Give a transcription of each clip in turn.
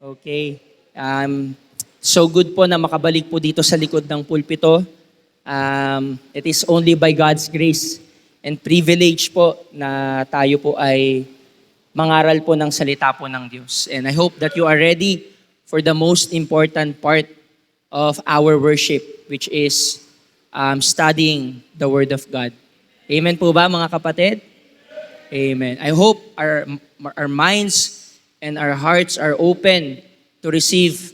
Okay. So good po na makabalik po dito sa likod ng pulpito. It is only by God's grace and privilege po na tayo po ay mangaral po ng salita po ng Diyos. And I hope that you are ready for the most important part of our worship, which is studying the Word of God. Amen po ba mga kapatid? Amen. I hope our minds and our hearts are open to receive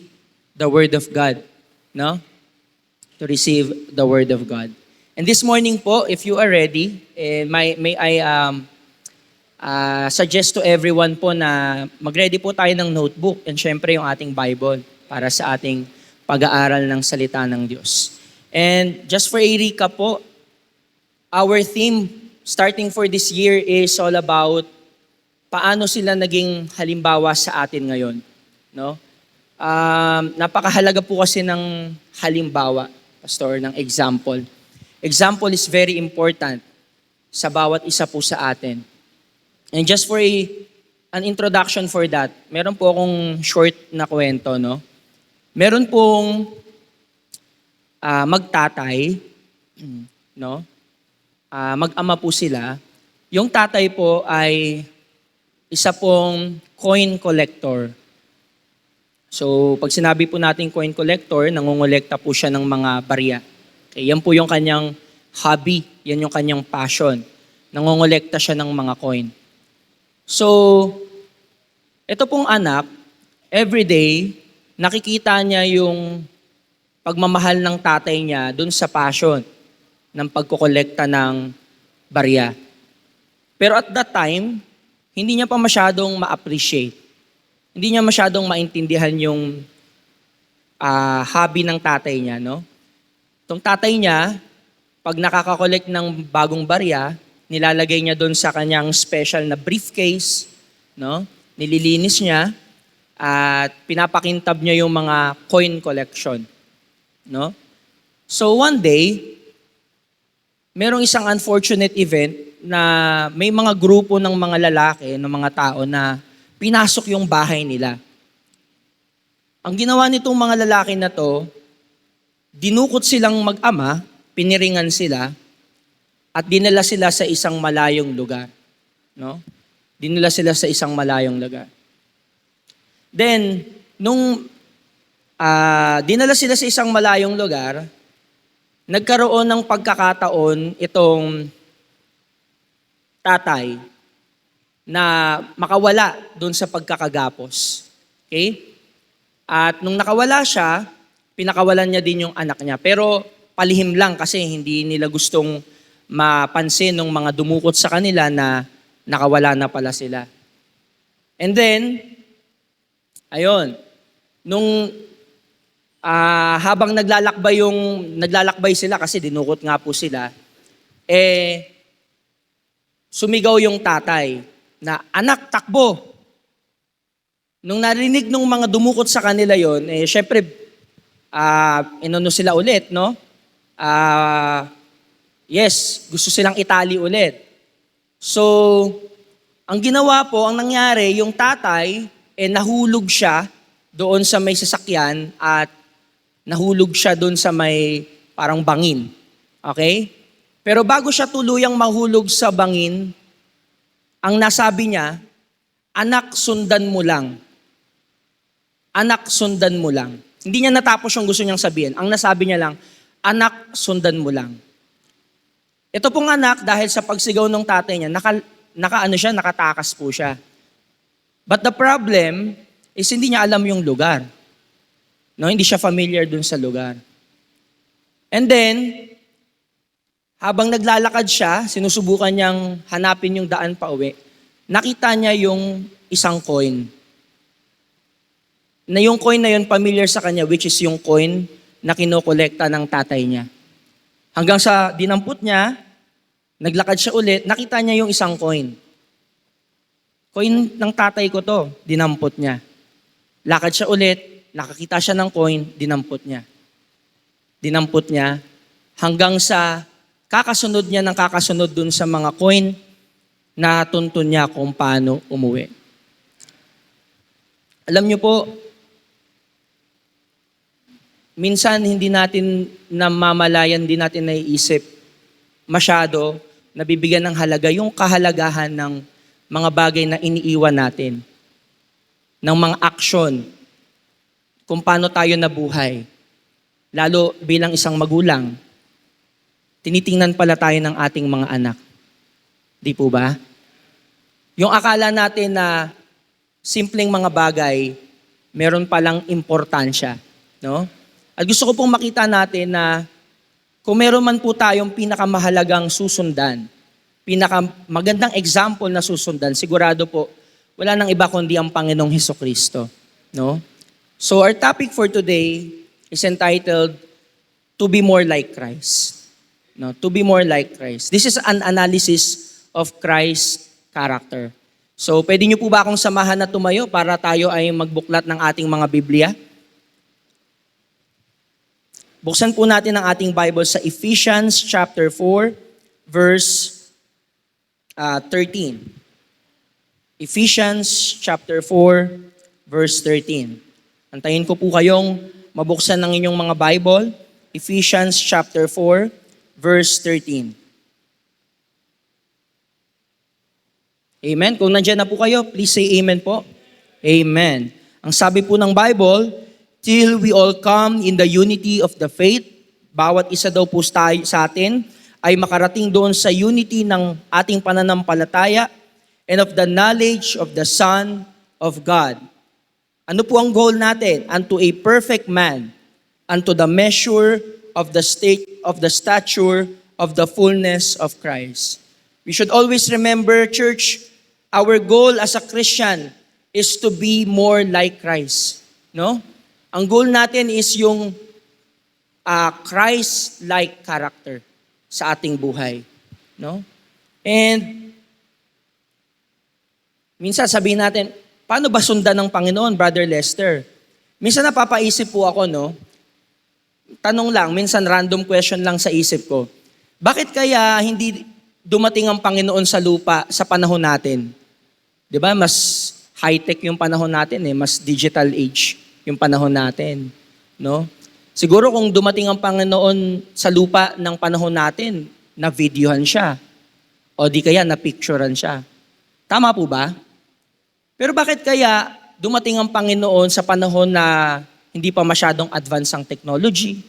the Word of God. No? To receive the Word of God. And this morning po, if you are ready, may I suggest to everyone po na mag-ready po tayo ng notebook and syempre yung ating Bible para sa ating pag-aaral ng salita ng Diyos. And just for a recap po, our theme starting for this year is all about paano sila naging halimbawa sa atin ngayon. No? Napakahalaga po kasi ng halimbawa, Pastor, ng example. Example is very important sa bawat isa po sa atin. And just for an introduction for that, meron po akong short na kwento. No? Meron pong magtatay, no? Mag-ama po sila. Yung tatay po ay isa pong coin collector. So, pag sinabi po natin coin collector, nangongolekta po siya ng mga barya. Okay, yan po yung kanyang hobby, yan yung kanyang passion. Nangongolekta siya ng mga coin. So, ito pong anak, everyday, nakikita niya yung pagmamahal ng tatay niya dun sa passion ng pagkokolekta ng barya. Pero at that time, hindi niya pa masyadong ma-appreciate. Hindi niya masyadong maintindihan yung hobby ng tatay niya. No? Itong tatay niya, pag nakakakolekt ng bagong barya, nilalagay niya doon sa kanyang special na briefcase, no? Nililinis niya, at pinapakintab niya yung mga coin collection. No? So one day, merong isang unfortunate event na may mga grupo ng mga lalaki, ng mga tao na pinasok yung bahay nila. Ang ginawa nitong mga lalaki na to, dinukot silang mag-ama, piniringan sila, at dinala sila sa isang malayong lugar. No? Dinala sila sa isang malayong lugar. Then, nung dinala sila sa isang malayong lugar, nagkaroon ng pagkakataon itong tatay na makawala doon sa pagkakagapos. Okay? At nung nakawala siya, pinakawalan niya din yung anak niya. Pero palihim lang kasi hindi nila gustong mapansin ng mga dumukot sa kanila na nakawala na pala sila. And then, ayun, nung habang naglalakbay sila kasi dinukot nga po sila, sumigaw yung tatay na, "Anak, takbo!" Nung narinig nung mga dumukot sa kanila yon, syempre, inano sila ulit, no? Yes, gusto silang itali ulit. So, ang ginawa po, ang nangyari, yung tatay, nahulog siya doon sa may sasakyan at nahulog siya doon sa may parang bangin. Okay? Pero bago siya tuluyang mahulog sa bangin, ang nasabi niya, "Anak, sundan mo lang." Anak, sundan mo lang. Hindi niya natapos yung gusto niyang sabihin. Ang nasabi niya lang, "Anak, sundan mo lang." Ito pong anak, dahil sa pagsigaw ng tatay niya, nakatakas po siya. But the problem is hindi niya alam yung lugar. No, hindi siya familiar dun sa lugar. And then, habang naglalakad siya, sinusubukan niyang hanapin yung daan pa uwi, nakita niya yung isang coin. Na yung coin na yun familiar sa kanya, which is yung coin na kinokolekta ng tatay niya. Hanggang sa dinampot niya, naglakad siya ulit, nakita niya yung isang coin. Coin ng tatay ko to, dinampot niya. Lakad siya ulit, nakakita siya ng coin, dinampot niya. Dinampot niya hanggang sa kakasunod niya ng kakasunod dun sa mga coin na tuntun niya kung paano umuwi. Alam niyo po, minsan hindi natin namamalayan, hindi natin naiisip masyado, nabibigyan ng halaga yung kahalagahan ng mga bagay na iniiwan natin, ng mga aksyon, kung paano tayo nabuhay. Lalo bilang isang magulang, tinitingnan pala tayo ng ating mga anak. Di po ba? Yung akala natin na simpleng mga bagay, meron palang importansya. No? At gusto ko pong makita natin na kung meron man po tayong pinakamahalagang susundan, pinakamagandang example na susundan, sigurado po, wala nang iba kundi ang Panginoong Hesukristo. No? So our topic for today is entitled, To Be More Like Christ. No, to be more like Christ. This is an analysis of Christ's character. So, pwede niyo po ba akong samahan na tumayo para tayo ay magbuklat ng ating mga Biblia? Buksan po natin ang ating Bible sa Ephesians chapter 4, verse 13. Ephesians chapter 4, verse 13. Antayin ko po kayong mabuksan ng inyong mga Bible. Ephesians chapter 4, verse 13. Amen. Kung nandiyan na po kayo, please say amen po. Amen. Ang sabi po ng Bible, till we all come in the unity of the faith, bawat isa daw po sa atin ay makarating doon sa unity ng ating pananampalataya and of the knowledge of the Son of God. Ano po ang goal natin? Unto a perfect man, unto the measure of the stature of the fullness of Christ. We should always remember, church, our goal as a Christian is to be more like Christ. No? Ang goal natin is yung Christ-like character sa ating buhay. No? And minsan sabihin natin, paano ba sundan ng Panginoon, Brother Lester? Minsan napapaisip po ako, no? Tanong lang, minsan random question lang sa isip ko. Bakit kaya hindi dumating ang Panginoon sa lupa sa panahon natin? 'Di ba? Mas high-tech yung panahon natin mas digital age yung panahon natin, no? Siguro kung dumating ang Panginoon sa lupa ng panahon natin, na videohan siya o di kaya na picturean siya. Tama po ba? Pero bakit kaya dumating ang Panginoon sa panahon na hindi pa masyadong advance ang technology,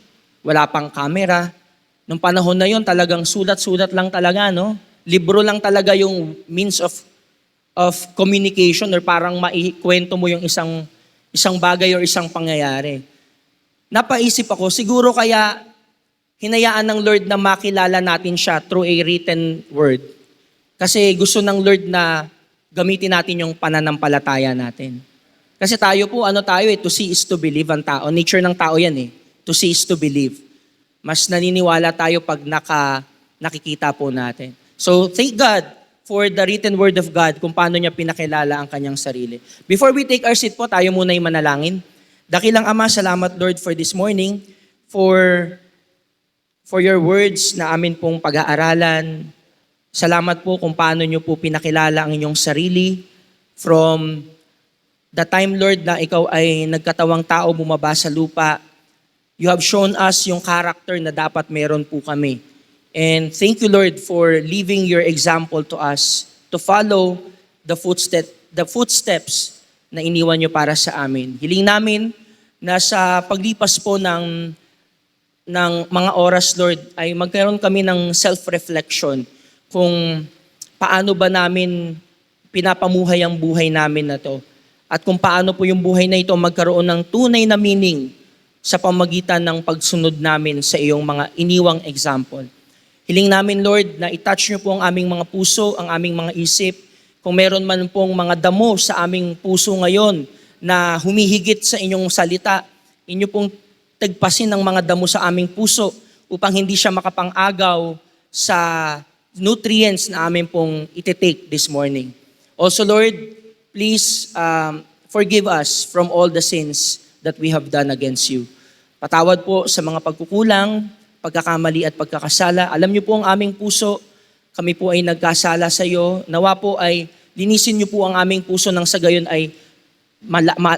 wala pang camera? Nung panahon na yon talagang sulat-sulat lang talaga, no? Libro lang talaga yung means of communication or parang maikwento mo yung isang bagay or isang pangyayari. Napaisip ako, siguro kaya hinayaan ng Lord na makilala natin siya through a written word. Kasi gusto ng Lord na gamitin natin yung pananampalataya natin. Kasi tayo po, to see is to believe ang tao. Nature ng tao yan to see is to believe. Mas naniniwala tayo pag nakikita po natin. So, thank God for the written word of God kung paano niya pinakilala ang kanyang sarili. Before we take our seat po, tayo muna yung manalangin. Dakilang Ama, salamat Lord for this morning, for your words na amin pong pag-aaralan. Salamat po kung paano niyo po pinakilala ang inyong sarili from the time, Lord, na ikaw ay nagkatawang tao, bumaba sa lupa. You have shown us yung character na dapat meron po kami. And thank you, Lord, for leaving your example to us to follow the footsteps na iniwan nyo para sa amin. Hiling namin na sa paglipas po ng mga oras, Lord, ay magkaroon kami ng self-reflection kung paano ba namin pinapamuhay ang buhay namin na to. At kung paano po yung buhay na ito magkaroon ng tunay na meaning sa pamagitan ng pagsunod namin sa iyong mga iniwang example. Hiling namin, Lord, na itouch niyo po ang aming mga puso, ang aming mga isip. Kung meron man pong mga damo sa aming puso ngayon na humihigit sa inyong salita, inyo pong tagpasin ng mga damo sa aming puso upang hindi siya makapang-agaw sa nutrients na aming pong iti-take this morning. Also, Lord, please forgive us from all the sins that we have done against you. Patawad po sa mga pagkukulang, pagkakamali at pagkakasala. Alam niyo po ang aming puso, kami po ay nagkasala sa iyo. Nawa po ay linisin niyo po ang aming puso nang sa gayon ay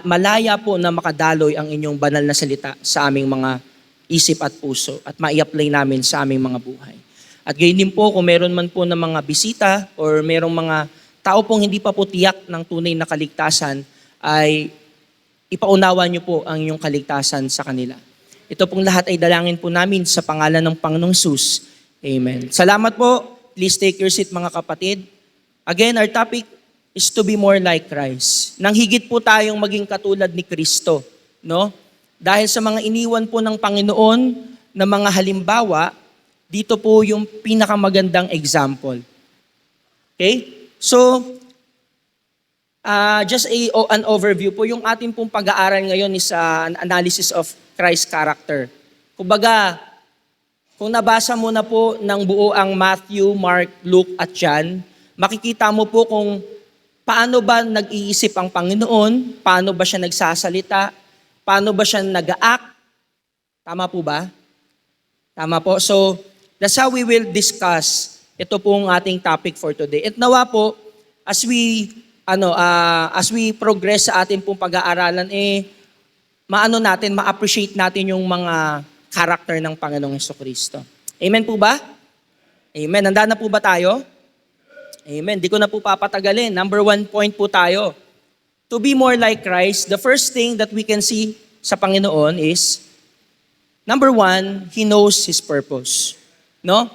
malaya po na makadaloy ang inyong banal na salita sa aming mga isip at puso at mai-apply namin sa aming mga buhay. At gayon din po, kung meron man po ng mga bisita or merong mga tao pong hindi pa po tiyak ng tunay na kaligtasan, ay ipaunawa niyo po ang inyong kaligtasan sa kanila. Ito pong lahat ay dalangin po namin sa pangalan ng Panginoong Hesus. Amen. Salamat po. Please take your seat mga kapatid. Again, our topic is to be more like Christ. Nang higit po tayong maging katulad ni Kristo, no? Dahil sa mga iniwan po ng Panginoon na mga halimbawa, dito po yung pinakamagandang example. Okay? So, just an overview po, yung ating pong pag-aaral ngayon is an analysis of Christ's character. Kumbaga, kung nabasa mo na po ng buo ang Matthew, Mark, Luke at John, makikita mo po kung paano ba nag-iisip ang Panginoon, paano ba siya nagsasalita, paano ba siya nag-act. Tama po ba? Tama po. So, that's how we will discuss ito pong ating topic for today. At nawa po, as we progress sa ating pong pag-aaralan, ma-appreciate natin yung mga character ng Panginoong Hesukristo. Amen po ba? Amen. Handa na po ba tayo? Amen. Di ko na po papatagalin. Number 1 point po tayo. To be more like Christ, the first thing that we can see sa Panginoon is, number 1, He knows His purpose. No?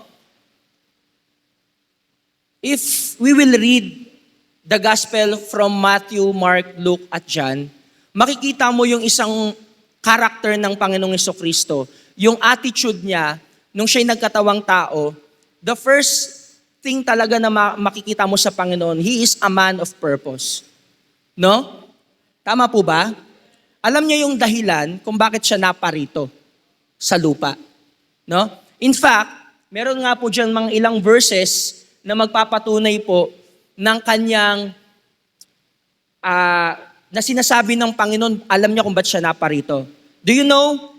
If we will read the gospel from Matthew, Mark, Luke, at John, makikita mo yung isang character ng Panginoong Hesukristo, yung attitude niya, nung siya'y nagkatawang tao, the first thing talaga na makikita mo sa Panginoon, He is a man of purpose. No? Tama po ba? Alam niya yung dahilan kung bakit siya naparito sa lupa. No? In fact, meron nga po dyan mga ilang verses na magpapatunay po ng kanyang na sinasabi ng Panginoon, alam niya kung ba't siya naparito. Do you know,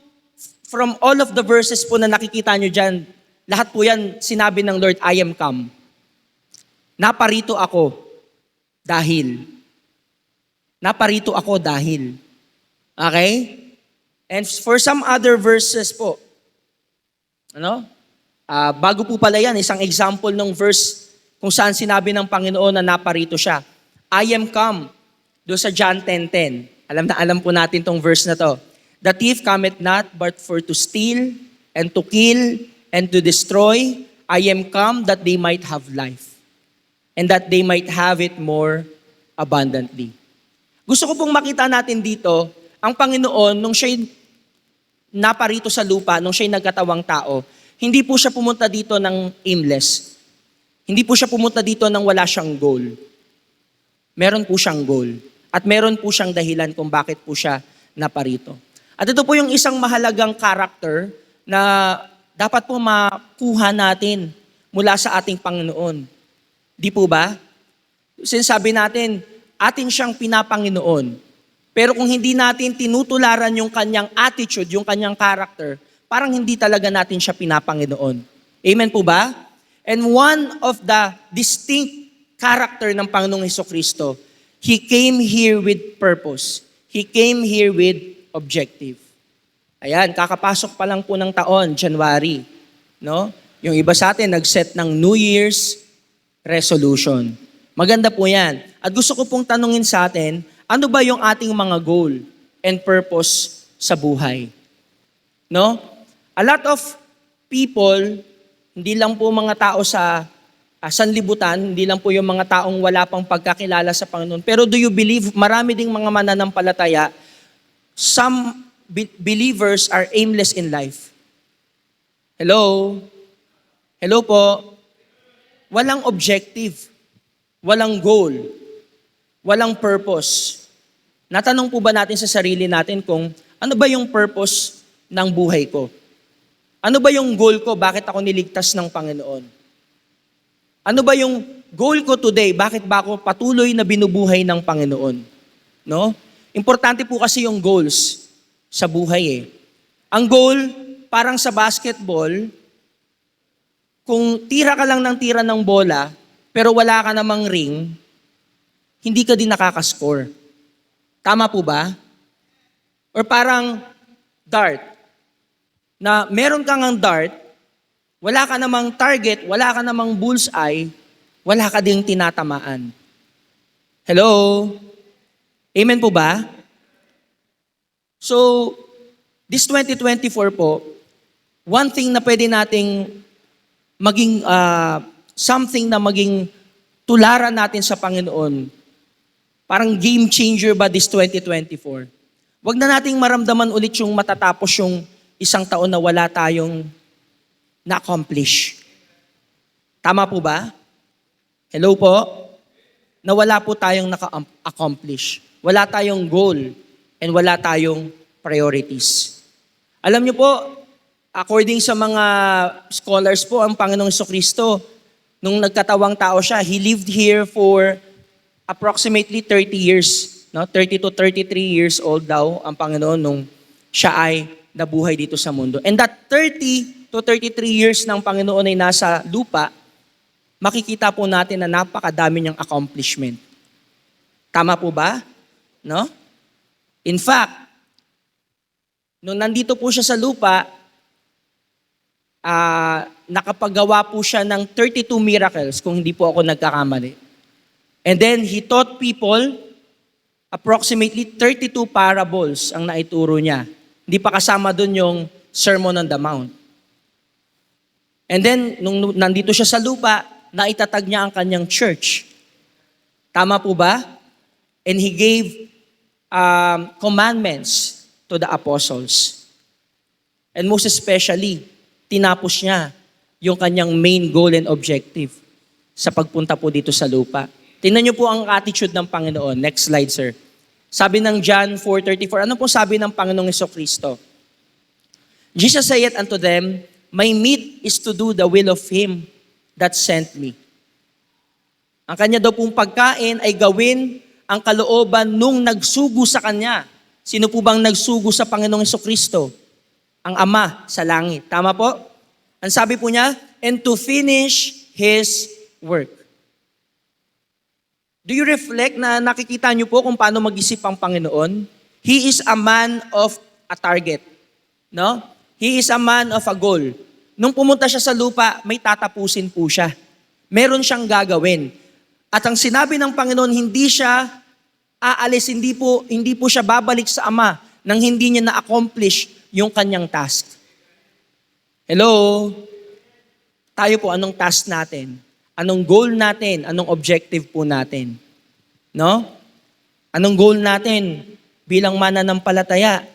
from all of the verses po na nakikita nyo dyan, lahat po yan sinabi ng Lord, I am come. Naparito ako dahil. Naparito ako dahil. Okay? And for some other verses po, bago po pala yan, isang example ng verse kung saan sinabi ng Panginoon na naparito siya. I am come. Doon sa John 10:10. Alam po natin tong verse na to. The thief cometh not but for to steal and to kill and to destroy. I am come that they might have life and that they might have it more abundantly. Gusto ko pong makita natin dito, ang Panginoon, nung siya'y naparito sa lupa, nung siya'y nagkatawang tao, hindi po siya pumunta dito ng aimless. Hindi po siya pumunta dito nang wala siyang goal. Meron po siyang goal. At meron po siyang dahilan kung bakit po siya naparito. At ito po yung isang mahalagang character na dapat po makuha natin mula sa ating Panginoon. Di po ba? Sinasabi natin, atin siyang pinapanginoon. Pero kung hindi natin tinutularan yung kanyang attitude, yung kanyang character, parang hindi talaga natin siya pinapanginoon. Amen po ba? And one of the distinct character ng Panginoong Hesukristo, He came here with purpose. He came here with objective. Ayan, kakapasok pa lang po ng taon, January. No? Yung iba sa atin, nag-set ng New Year's resolution. Maganda po yan. At gusto ko pong tanungin sa atin, ano ba yung ating mga goal and purpose sa buhay? No? A lot of people, hindi lang po mga tao sa sanlibutan, hindi lang po yung mga taong wala pang pagkakilala sa Panginoon. Pero do you believe, marami ding mga mananampalataya, some believers are aimless in life. Hello? Hello po? Walang objective. Walang goal. Walang purpose. Natanong po ba natin sa sarili natin kung ano ba yung purpose ng buhay ko? Ano ba yung goal ko? Bakit ako niligtas ng Panginoon? Ano ba yung goal ko today? Bakit ba ako patuloy na binubuhay ng Panginoon? No? Importante po kasi yung goals sa buhay eh. Ang goal, parang sa basketball, kung tira ka lang ng tira ng bola, pero wala ka namang ring, hindi ka din nakakascore. Tama po ba? Or parang dart, na meron kang ang dart, wala ka namang target, wala ka namang bullseye, wala ka ding tinatamaan. Hello? Amen po ba? So, this 2024 po, one thing na pwede nating maging, something na maging tularan natin sa Panginoon, parang game changer ba this 2024? Wag na nating maramdaman ulit yung matatapos yung isang taon na wala tayong na-accomplish. Tama po ba? Hello po? Na wala po tayong naka-accomplish. Wala tayong goal and wala tayong priorities. Alam niyo po, according sa mga scholars po, ang Panginoong Jesucristo, nung nagkatawang tao siya, He lived here for approximately 30 years. No? 30 to 33 years old daw ang Panginoon nung siya ay nabuhay dito sa mundo. And that 30 to 33 years ng Panginoon ay nasa lupa, makikita po natin na napakadami niyang accomplishment. Tama po ba? No? In fact, nung nandito po siya sa lupa, nakapagawa po siya ng 32 miracles, kung hindi po ako nagkakamali. And then, He taught people approximately 32 parables ang naituro niya. Hindi pa kasama dun yung Sermon on the Mount. And then, nung nandito siya sa lupa, naitatag niya ang kanyang church. Tama po ba? And He gave commandments to the apostles. And most especially, tinapos niya yung kanyang main goal and objective sa pagpunta po dito sa lupa. Tingnan niyo po ang attitude ng Panginoon. Next slide, sir. Sabi ng John 4:34, ano po sabi ng Panginoong Jesucristo? Jesus said unto them, my meat is to do the will of Him that sent me. Ang kanya daw pong pagkain ay gawin ang kalooban nung nagsugo sa kanya. Sino po bang nagsugo sa Panginoong Jesucristo? Ang Ama sa langit. Tama po? Ang sabi po niya, and to finish His work. Do you reflect na nakikita niyo po kung paano mag-isip ang Panginoon? He is a man of a target. No? He is a man of a goal. Nung pumunta siya sa lupa, may tatapusin po siya. Meron siyang gagawin. At ang sinabi ng Panginoon, hindi siya aalis, hindi po siya babalik sa Ama nang hindi niya na-accomplish yung kanyang task. Hello? Tayo po, anong task natin? Anong goal natin? Anong objective po natin? No? Anong goal natin bilang mananampalataya,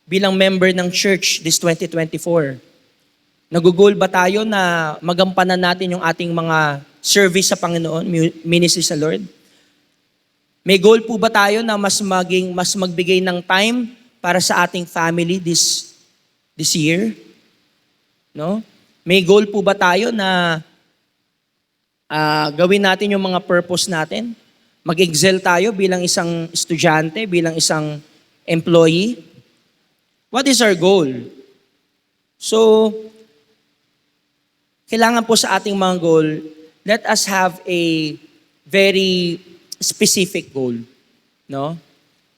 bilang member ng church this 2024? Nag-goal ba tayo na magampanan natin yung ating mga service sa Panginoon, ministry sa Lord? May goal po ba tayo na mas magbigay ng time para sa ating family this year? No? May goal po ba tayo na gawin natin yung mga purpose natin? Mag-excel tayo bilang isang estudyante, bilang isang employee? What is our goal? So, kailangan po sa ating mga goal, let us have a very specific goal. No?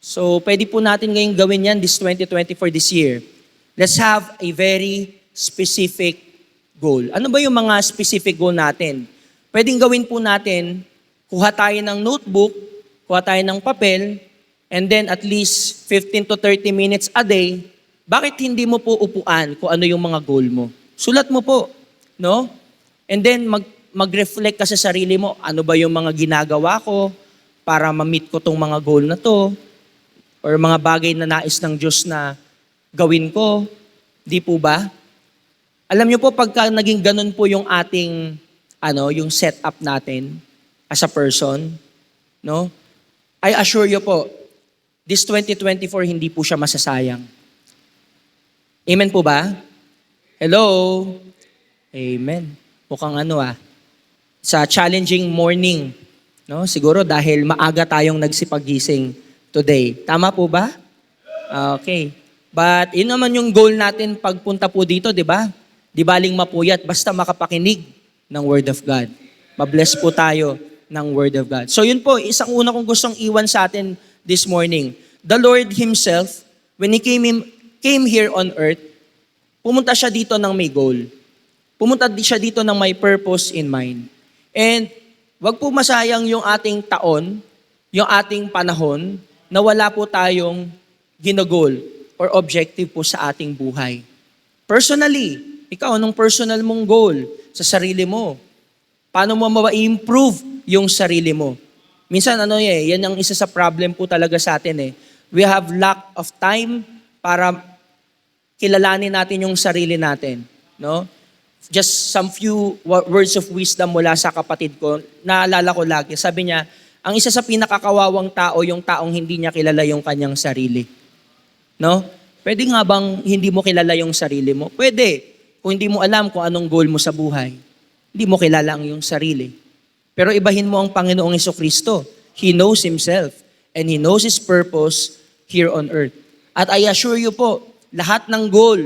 So, pwede po natin ngayong gawin yan this 2024, this year. Let's have a very specific goal. Ano ba yung mga specific goal natin? Pwedeng gawin po natin, kuha tayo ng notebook, kuha tayo ng papel, and then at least 15 to 30 minutes a day, bakit hindi mo po upuan kung ano yung mga goal mo? Sulat mo po, no? And then mag-reflect ka sa sarili mo, ano ba yung mga ginagawa ko para ma-meet ko tong mga goal na to, or mga bagay na nais ng Diyos na gawin ko, di po ba? Alam niyo po, pagka naging ganun po yung ating yung setup natin as a person, no? I assure you po, this 2024 hindi po siya masasayang. Amen po ba? Hello? Amen. Mukhang sa challenging morning, no? Siguro dahil maaga tayong nagsipagising today. Tama po ba? Okay. But yun naman yung goal natin pagpunta po dito, di ba? Di baling mapuyat, basta makapakinig ng Word of God. Mabless po tayo ng Word of God. So yun po, isang una kong gustong iwan sa atin this morning. the Lord Himself, when He came here on earth, pumunta siya dito ng may goal. Pumunta siya dito ng may purpose in mind. And wag po masayang yung ating taon, yung ating panahon, na wala po tayong ginagol or objective po sa ating buhay. Personally, ikaw, anong personal mong goal sa sarili mo? Paano mo ma-improve yung sarili mo? Minsan, yan ang isa sa problem po talaga sa atin eh. We have lack of time para kilalanin natin yung sarili natin. No? Just some few words of wisdom mula sa kapatid ko, naalala ko lagi. Sabi niya, ang isa sa pinakakawawang tao, yung taong hindi niya kilala yung kanyang sarili. No? Pwede nga bang hindi mo kilala yung sarili mo? Pwede. Kung hindi mo alam kung anong goal mo sa buhay, hindi mo kilala ang iyong sarili. Pero ibahin mo ang Panginoong Jesucristo. He knows Himself and He knows His purpose here on earth. At I assure you po, lahat ng goal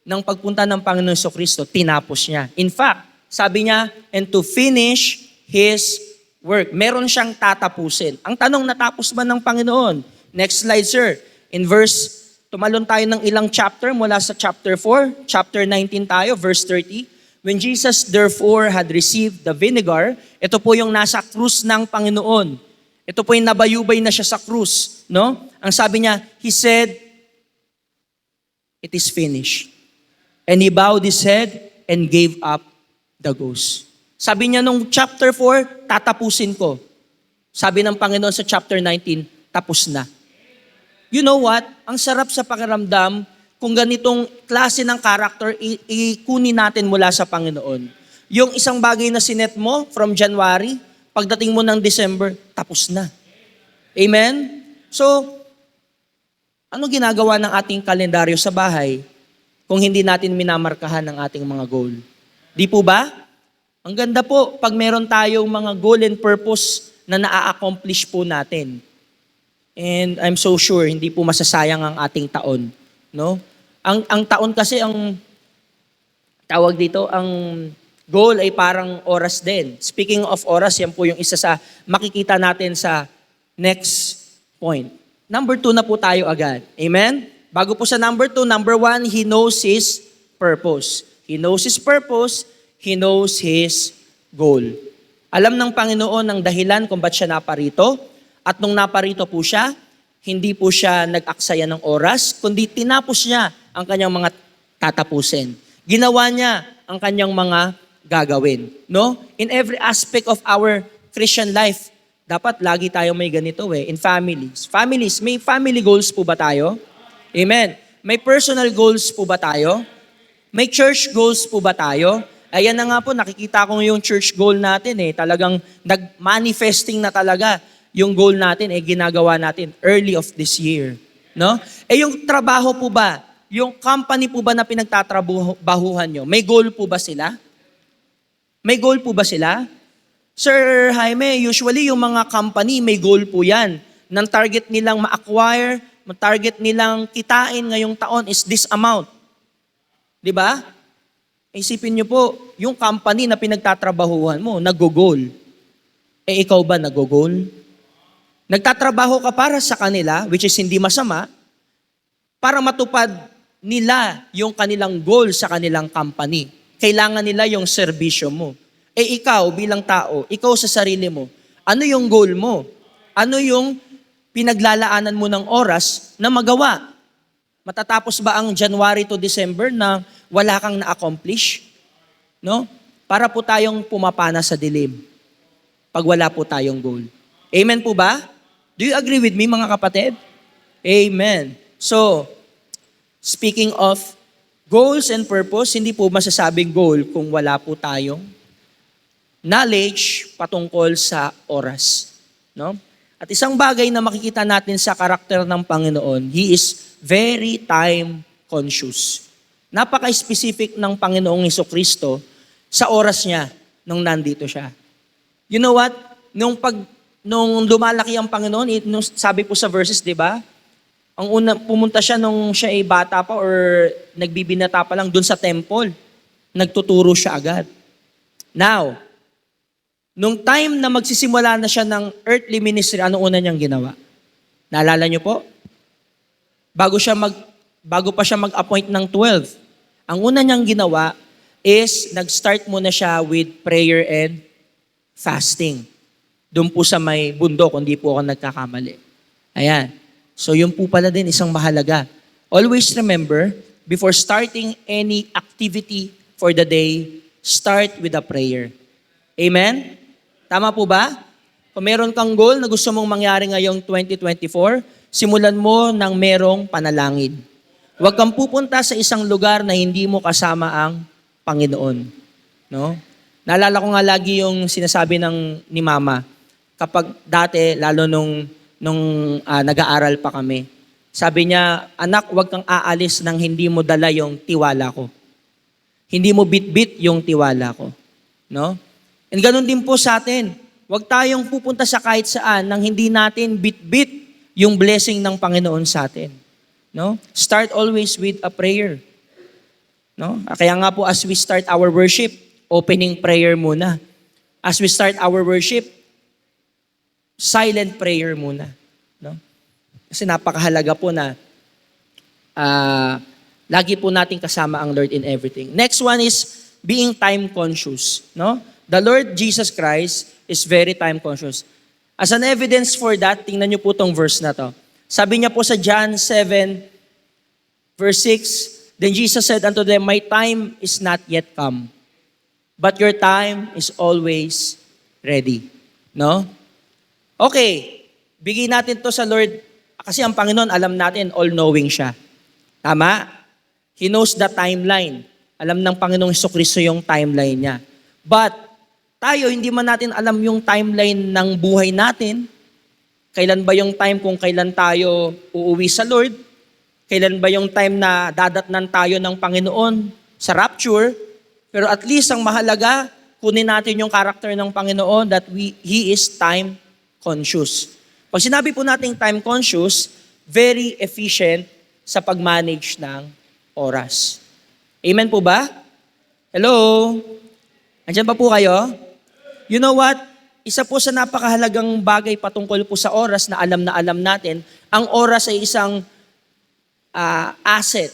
ng pagpunta ng Panginoong Jesucristo, tinapos niya. In fact, sabi niya, and to finish His work. Meron siyang tatapusin. Ang tanong, natapos ba ng Panginoon? Next slide, sir. In tumalon tayo ng ilang chapter mula sa chapter 4, chapter 19 tayo, verse 30. When Jesus therefore had received the vinegar, ito po yung nasa krus ng Panginoon. Ito po yung nabayubay na siya sa krus. No? Ang sabi niya, He said, it is finished. And He bowed His head and gave up the ghost. Sabi niya nung chapter 4, tatapusin ko. Sabi ng Panginoon sa chapter 19, tapos na. You know what? Ang sarap sa pakiramdam kung ganitong klase ng character ikunin natin mula sa Panginoon. Yung isang bagay na sinet mo from January, pagdating mo ng December, tapos na. Amen? So, ano ginagawa ng ating kalendaryo sa bahay kung hindi natin minamarkahan ang ating mga goal? Di po ba? Ang ganda po pag meron tayong mga goal and purpose na na-accomplish po natin. And I'm so sure hindi po masasayang ang ating taon, no? Ang taon kasi ang tawag dito, ang goal ay parang oras din. Speaking of oras, yan po yung isa sa makikita natin sa next point. Number 2 na po tayo agad. Amen? Bago po sa number 2, number 1, He knows His purpose. He knows His purpose, He knows His goal. Alam ng Panginoon ang dahilan kung ba't siya naparito. At nung naparito po siya, hindi po siya nag-aksaya ng oras, kundi tinapos niya ang kanyang mga tatapusin. Ginawa niya ang kanyang mga gagawin. No? In every aspect of our Christian life, dapat lagi tayo may ganito in families. Families, may family goals po ba tayo? Amen. May personal goals po ba tayo? May church goals po ba tayo? Ayan na nga po, nakikita ko yung church goal natin Talagang nag-manifesting na talaga yung goal natin ginagawa natin early of this year. No? Yung trabaho po ba, yung company po ba na pinagtatrabahuhan nyo, may goal po ba sila? May goal po ba sila? Sir Jaime, usually yung mga company, may goal po yan. Nang target nilang ma-acquire, target nilang kitain ngayong taon is this amount. Di ba? Isipin nyo po, yung company na pinagtatrabahuhan mo, nag-goal. Ikaw ba nag-goal? Nagtatrabaho ka para sa kanila, which is hindi masama, para matupad nila yung kanilang goal sa kanilang company. Kailangan nila yung serbisyo mo. Ikaw bilang tao, ikaw sa sarili mo, ano yung goal mo? Ano yung pinaglalaanan mo ng oras na magawa? Matatapos ba ang January to December na wala kang na-accomplish? No? Para po tayong pumapana sa dilim pag wala po tayong goal. Amen po ba? Do you agree with me mga kapatid? Amen. So, speaking of goals and purpose, hindi po masasabing goal kung wala po tayong knowledge patungkol sa oras. No? At isang bagay na makikita natin sa karakter ng Panginoon, He is very time conscious. Napaka-specific ng Panginoong Jesucristo sa oras niya nung nandito siya. You know what? Nung lumalaki ang Panginoon, sabi po sa verses, di ba? Ang una, pumunta siya nung siya ay bata pa or nagbibinata pa lang dun sa temple. Nagtuturo siya agad. Now, nung time na magsisimula na siya ng earthly ministry, ano una niyang ginawa? Naalala niyo po? bago bago pa siya mag-appoint ng 12. Ang una niyang ginawa is nag-start muna siya with prayer and fasting. Doon po sa may bundok, kung di po ako nagkakamali. Ayan. So yun po pala din isang mahalaga. Always remember, before starting any activity for the day, start with a prayer. Amen? Tama po ba? Kung meron kang goal na gusto mong mangyari ngayong 2024, simulan mo ng merong panalangin. Huwag kang pupunta sa isang lugar na hindi mo kasama ang Panginoon. No? Naalala ko nga lagi yung sinasabi ni Mama, kapag dati, lalo nung nag-aaral pa kami, sabi niya, anak, huwag kang aalis nang hindi mo dala yung tiwala ko. Hindi mo bit-bit yung tiwala ko. No? And ganun din po sa atin. Huwag tayong pupunta sa kahit saan nang hindi natin bit-bit yung blessing ng Panginoon sa atin. No? Start always with a prayer. No? Kaya nga po as we start our worship, opening prayer muna. As we start our worship, silent prayer muna. No? Kasi napakahalaga po na lagi po natin kasama ang Lord in everything. Next one is being time conscious. No? The Lord Jesus Christ is very time conscious. As an evidence for that, tingnan niyo po tong verse na to. Sabi niya po sa John 7, verse 6, Then Jesus said unto them, My time is not yet come, but your time is always ready. No? Okay, bigay natin to sa Lord kasi ang Panginoon, alam natin, all-knowing siya. Tama? He knows the timeline. Alam ng Panginoong Jesucristo yung timeline niya. But tayo, hindi man natin alam yung timeline ng buhay natin. Kailan ba yung time kung kailan tayo uuwi sa Lord? Kailan ba yung time na dadatnan tayo ng Panginoon sa rapture? Pero at least ang mahalaga, kunin natin yung character ng Panginoon that He is time conscious. Pag sinabi po nating time conscious, very efficient sa pag-manage ng oras. Amen po ba? Hello? Andiyan pa po kayo? You know what? Isa po sa napakahalagang bagay patungkol po sa oras na alam natin, ang oras ay isang asset.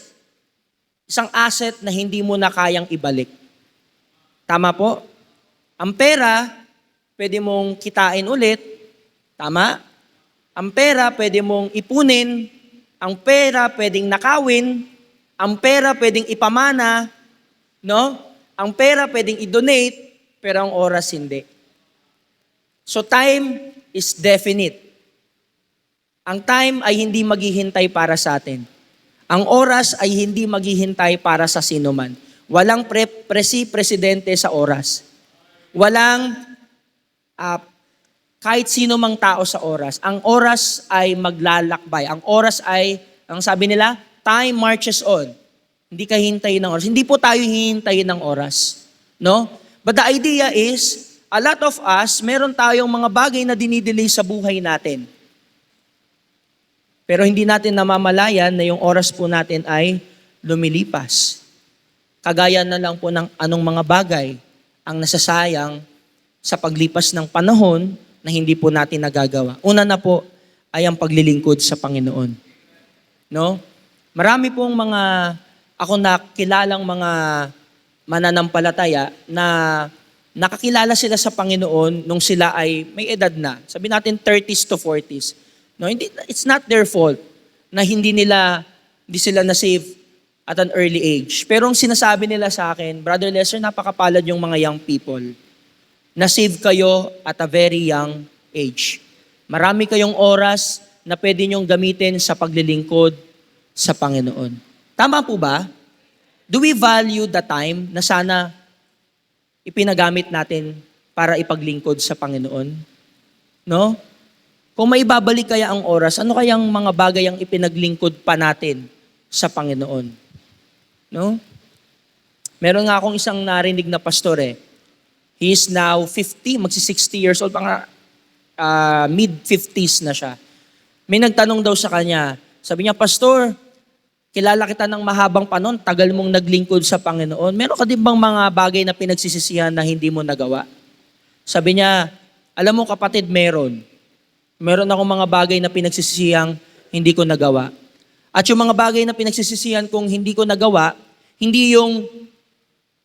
Isang asset na hindi mo na kayang ibalik. Tama po? Ang pera, pwede mong kitain ulit. Tama? Ang pera, pwede mong ipunin. Ang pera, pwedeng nakawin. Ang pera, pwedeng ipamana. No? Ang pera, pwedeng i-donate. Pero ang oras, hindi. So time is definite. Ang time ay hindi maghihintay para sa atin. Ang oras ay hindi maghihintay para sa sinuman. Walang presidente sa oras. Walang kahit sino mang tao sa oras. Ang oras ay maglalakbay. Ang oras ay, ang sabi nila, time marches on. Hindi ka hintayin ng oras. Hindi po tayo hihintayin ng oras. No? But the idea is, a lot of us, meron tayong mga bagay na dinidelay sa buhay natin. Pero hindi natin namamalayan na yung oras po natin ay lumilipas. Kagaya na lang po ng anong mga bagay ang nasasayang sa paglipas ng panahon na hindi po natin nagagawa. Una na po ay ang paglilingkod sa Panginoon. No? Marami pong ako nakilalang mga mananampalataya na nakakilala sila sa Panginoon nung sila ay may edad na. Sabi natin 30s to 40s. No, it's not their fault na hindi sila na-save at an early age. Pero ang sinasabi nila sa akin, Brother Lester, napakapalad yung mga young people. Na-save kayo at a very young age. Marami kayong oras na pwede nyong gamitin sa paglilingkod sa Panginoon. Tama po ba? Do we value the time na sana ipinagamit natin para ipaglingkod sa Panginoon? No? Kung may babalik kaya ang oras, ano kayang mga bagay ang ipinaglingkod pa natin sa Panginoon? No? Meron nga akong isang narinig na pastor He is now 50, magsi-60 years old, mid-50s na siya. May nagtanong daw sa kanya, sabi niya, Pastor, kilala kita ng mahabang panahon, tagal mong naglingkod sa Panginoon. Meron ka din bang mga bagay na pinagsisisihan na hindi mo nagawa? Sabi niya, alam mo kapatid, meron. Meron akong mga bagay na pinagsisisihang hindi ko nagawa. At yung mga bagay na pinagsisisihan kong hindi ko nagawa, hindi yung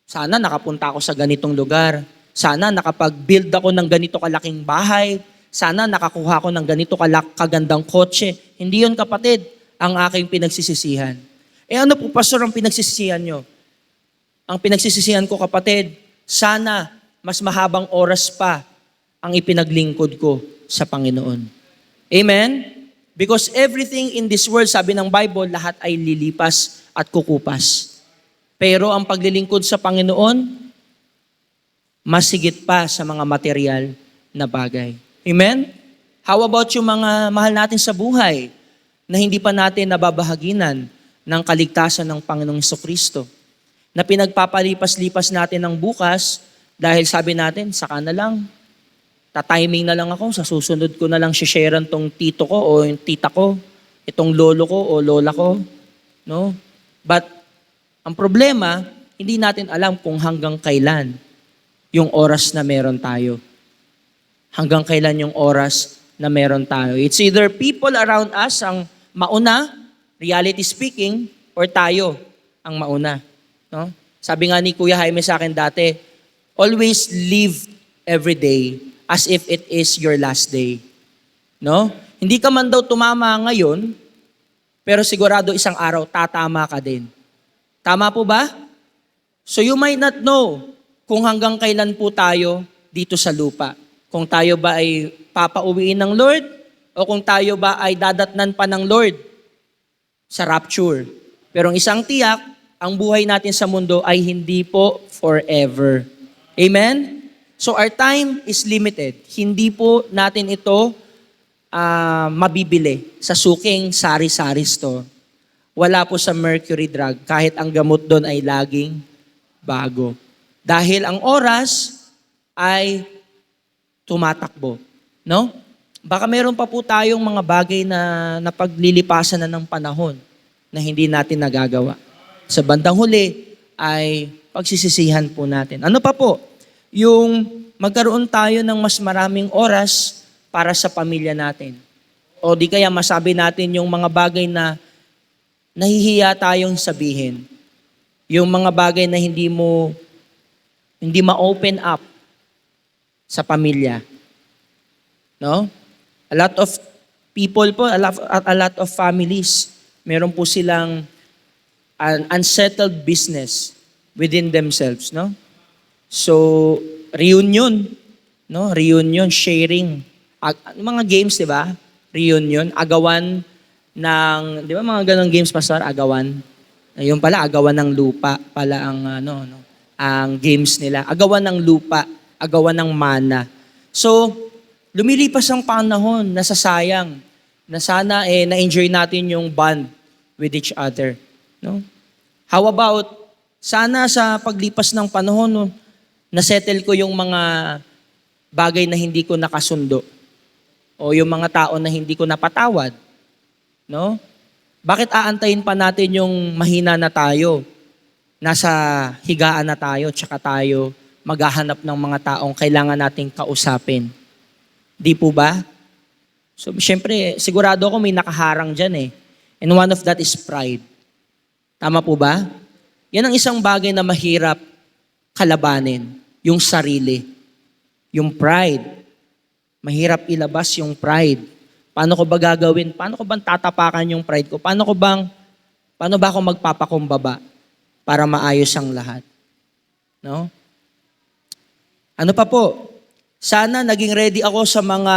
sana nakapunta ako sa ganitong lugar, sana nakapag-build ako ng ganito kalaking bahay, sana nakakuha ako ng ganito kagandang kotse. Hindi yun, kapatid, ang aking pinagsisisihan. Ano po, pastor, ang pinagsisisihan nyo? Ang pinagsisisihan ko, kapatid, sana mas mahabang oras pa ang ipinaglingkod ko sa Panginoon. Amen? Because everything in this world, sabi ng Bible, lahat ay lilipas at kukupas. Pero ang paglilingkod sa Panginoon, mas higit pa sa mga material na bagay. Amen? How about yung mga mahal natin sa buhay na hindi pa natin nababahaginan ng kaligtasan ng Panginoong Jesucristo? Na pinagpapalipas-lipas natin ng bukas dahil sabi natin, saka na lang, tatiming na lang ako, sa susunod ko na lang sharean tong tito ko o yung tita ko, itong lolo ko o lola ko. No? But ang problema, hindi natin alam kung hanggang kailan yung oras na meron tayo. Hanggang kailan yung oras na meron tayo. It's either people around us ang mauna, reality speaking, or tayo ang mauna. No? Sabi nga ni Kuya Jaime sa akin dati, always live every day as if it is your last day. No? Hindi ka man daw tumama ngayon, pero sigurado isang araw tatama ka din. Tama po ba? So you might not know kung hanggang kailan po tayo dito sa lupa. Kung tayo ba ay papauwiin ng Lord o kung tayo ba ay dadatnan pa ng Lord sa rapture. Pero ang isang tiyak, ang buhay natin sa mundo ay hindi po forever. Amen? So our time is limited. Hindi po natin ito mabibili sa suking sari-sari store. Wala po sa Mercury Drug, kahit ang gamot doon ay laging bago. Dahil ang oras ay tumatakbo. No? Baka meron pa po tayong mga bagay na napaglilipasan na ng panahon na hindi natin nagagawa. Sa bandang huli ay pagsisisihan po natin. Ano pa po? Yung magkaroon tayo ng mas maraming oras para sa pamilya natin. O di kaya masabi natin yung mga bagay na nahihiya tayong sabihin. Yung mga bagay na hindi ma-open up sa pamilya. No? A lot of people po, a lot of families, meron po silang an unsettled business within themselves, no? So, reunion, no? Reunion, sharing. Mga games, di ba? Reunion, agawan ng, di ba mga ganong games, Pastor? Agawan. Yung pala, agawan ng lupa pala ang, ang games nila. Agawan ng lupa, agawan ng mana. So, lumilipas ang panahon, nasasayang, na sana na-enjoy natin yung bond with each other. No? How about, sana sa paglipas ng panahon, nasettle ko yung mga bagay na hindi ko nakasundo o yung mga tao na hindi ko napatawad. No? Bakit aantayin pa natin yung mahina na tayo? Nasa higaan na tayo, tsaka tayo maghahanap ng mga taong kailangan nating kausapin. Di po ba? So, syempre, sigurado ako may nakaharang dyan eh. And one of that is pride. Tama po ba? Yan ang isang bagay na mahirap kalabanin. Yung sarili. Yung pride. Mahirap ilabas yung pride. Paano ko ba gagawin? Paano ko bang tatapakan yung pride ko? Paano ba ako magpapakumbaba para maayos ang lahat? No? Ano pa po? Sana naging ready ako sa mga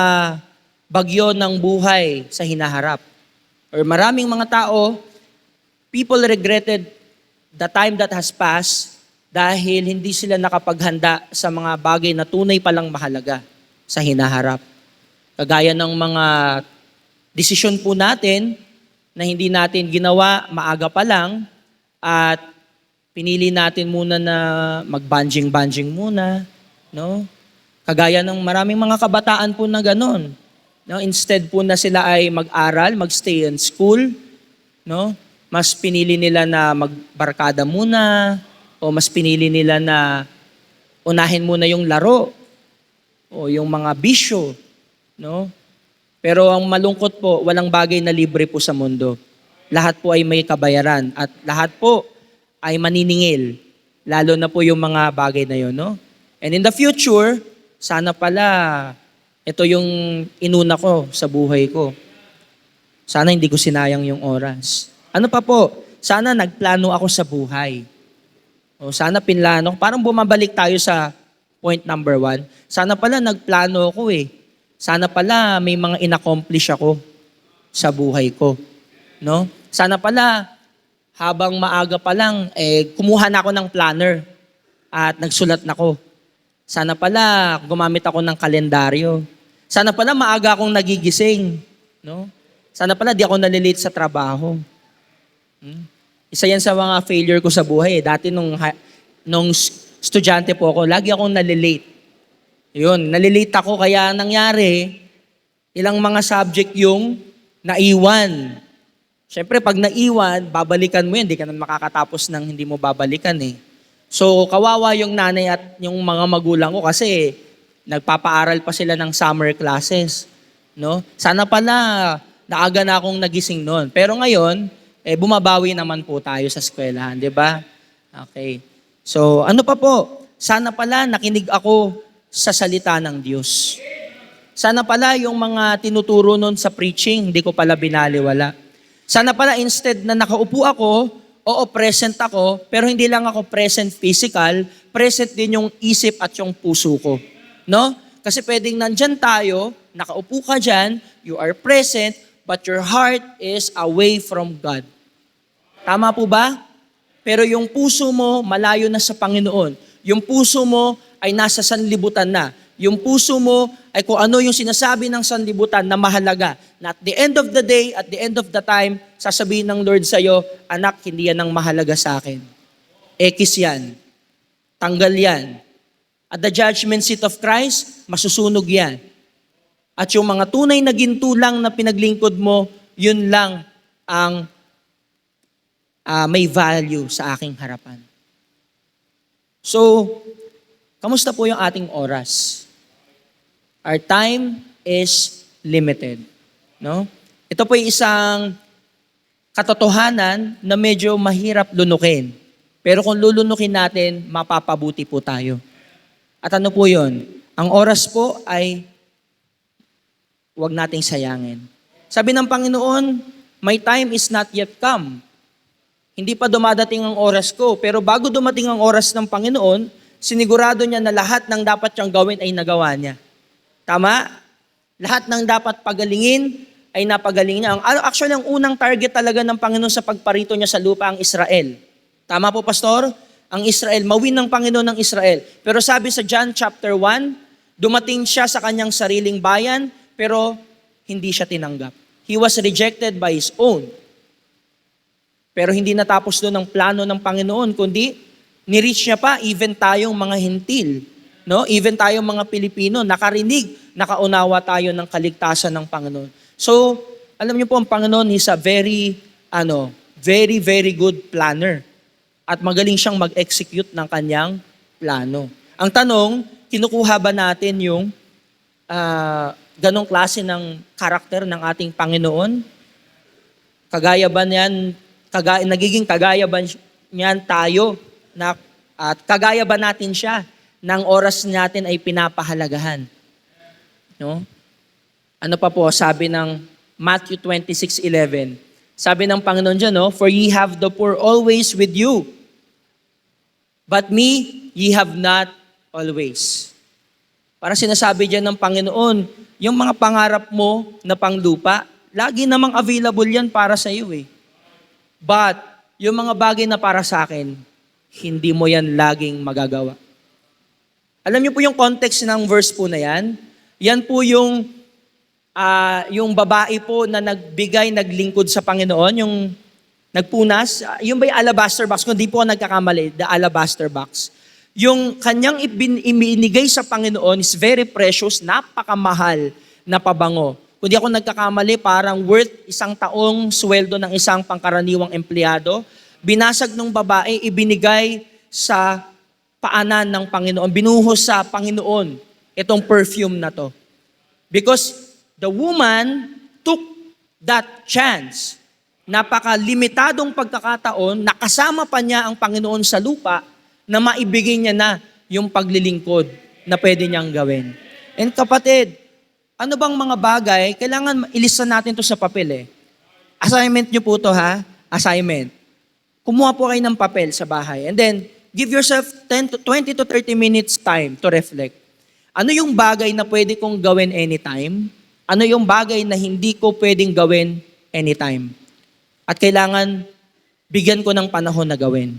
bagyo ng buhay sa hinaharap. Or maraming mga tao, people regretted the time that has passed dahil hindi sila nakapaghanda sa mga bagay na tunay palang mahalaga sa hinaharap. Kagaya ng mga desisyon po natin na hindi natin ginawa maaga pa lang at pinili natin muna na mag-banjing-banjing muna. No? Kagaya ng maraming mga kabataan po na ganun. No? Instead po na sila ay mag-aral, mag-stay in school, no? Mas pinili nila na magbarkada muna o mas pinili nila na unahin muna yung laro o yung mga bisyo. No? Pero ang malungkot po, walang bagay na libre po sa mundo. lahat po ay may kabayaran at lahat po ay maniningil. Lalo na po yung mga bagay na yun, no? And in the future, sana pala ito yung inuna ko sa buhay ko. Sana hindi ko sinayang yung oras. Ano pa po? Sana nagplano ako sa buhay. O sana pinlano. Parang bumabalik tayo sa point number 1. Sana pala nagplano ako eh. Sana pala may mga inaccomplish ako sa buhay ko. No? Sana pala habang maaga pa lang, kumuha na ako ng planner at nagsulat na ako. Sana pala gumamit ako ng kalendaryo. Sana pala maaga akong nagigising. No? Sana pala di ako nalilate sa trabaho. Isa yan sa mga failure ko sa buhay. Dati nung estudyante po ako, lagi akong nalilate. Yun, nalilate ako kaya nangyari, ilang mga subject yung naiwan. Siyempre, pag naiwan, babalikan mo yan. Hindi ka na makakatapos ng hindi mo babalikan eh. So, kawawa yung nanay at yung mga magulang ko kasi nagpapaaral pa sila ng summer classes. No? Sana pala, naaga na akong nagising noon. Pero ngayon, bumabawi naman po tayo sa eskwelahan, di ba? Okay. So, ano pa po? Sana pala nakinig ako sa salita ng Diyos. Sana pala yung mga tinuturo nun sa preaching, hindi ko pala binaliwala. Sana pala instead na nakaupo ako, oo, present ako, pero hindi lang ako present physical, present din yung isip at yung puso ko. No? Kasi pwedeng nandyan tayo, nakaupo ka dyan, you are present, but your heart is away from God. Tama po ba? Pero yung puso mo, malayo na sa Panginoon. Yung puso mo ay nasa sanlibutan na. Yung puso mo ay kung ano yung sinasabi ng sanlibutan na mahalaga. Na at the end of the day, at the end of the time, sasabihin ng Lord sa'yo, anak, hindi yan ang mahalaga sa akin. Ekis yan. Tanggal yan. At the judgment seat of Christ, masusunog yan. At yung mga tunay na ginto lang na pinaglingkod mo, yun lang ang may value sa aking harapan. So, kamusta po yung ating oras? Our time is limited. No? Ito po yung isang katotohanan na medyo mahirap lunukin. Pero kung lulunukin natin, mapapabuti po tayo. At ano po yun? Ang oras po ay huwag nating sayangin. Sabi ng Panginoon, my time is not yet come. Hindi pa dumadating ang oras ko. Pero bago dumating ang oras ng Panginoon, sinigurado niya na lahat ng dapat niyang gawin ay nagawa niya. Tama? Lahat ng dapat pagalingin ay napagaling niya. Actually, ang unang target talaga ng Panginoon sa pagparito niya sa lupa ang Israel. Tama po, Pastor? Ang Israel, mawin ng Panginoon ng Israel. Pero sabi sa John chapter 1, dumating siya sa kanyang sariling bayan, pero hindi siya tinanggap. He was rejected by his own. Pero hindi natapos doon ang plano ng Panginoon, kundi ni-reach niya pa even tayong mga hintil, no? Even tayong mga Pilipino, nakarinig, nakaunawa tayo ng kaligtasan ng Panginoon. So, alam niyo po ang Panginoon, He's a very, very good planner. At magaling siyang mag-execute ng kanyang plano. Ang tanong, kinukuha ba natin yung ganong klase ng karakter ng ating Panginoon? Kagaya ba niyan, nagiging kagaya ba niyan tayo at kagaya ba natin siya ng oras natin ay pinapahalagahan? No? Ano pa po, sabi ng Matthew 26:11. Sabi ng Panginoon dyan, no? For ye have the poor always with you, but me ye have not always. Parang sinasabi dyan ng Panginoon, yung mga pangarap mo na panglupa, lagi namang available yan para sa iyo eh. But, yung mga bagay na para sa akin, hindi mo yan laging magagawa. Alam niyo po yung context ng verse po na yan? Yan po yung babae po na naglingkod sa Panginoon, yung nagpunas, yung ba yung alabaster box? Kung di po nagkakamali, the alabaster box. Yung kanyang ibinigay sa Panginoon is very precious, napakamahal na pabango. Kung di ako nagkakamali, parang worth 1 taong sweldo ng isang pangkaraniwang empleyado. Binasag ng babae, ibinigay sa paanan ng Panginoon. Binuhos sa Panginoon itong perfume na to. Because the woman took that chance napakalimitadong pagkakataon, nakasama pa niya ang Panginoon sa lupa na maibigay niya na yung paglilingkod na pwede niyang gawin. And kapatid, ano bang mga bagay, kailangan ilista natin to sa papel eh. Assignment niyo po to ha, assignment. Kumuha po kayo ng papel sa bahay and then give yourself 20 to 30 minutes time to reflect. Ano yung bagay na pwede kong gawin anytime? Ano yung bagay na hindi ko pwedeng gawin anytime? At kailangan bigyan ko ng panahon na gawin.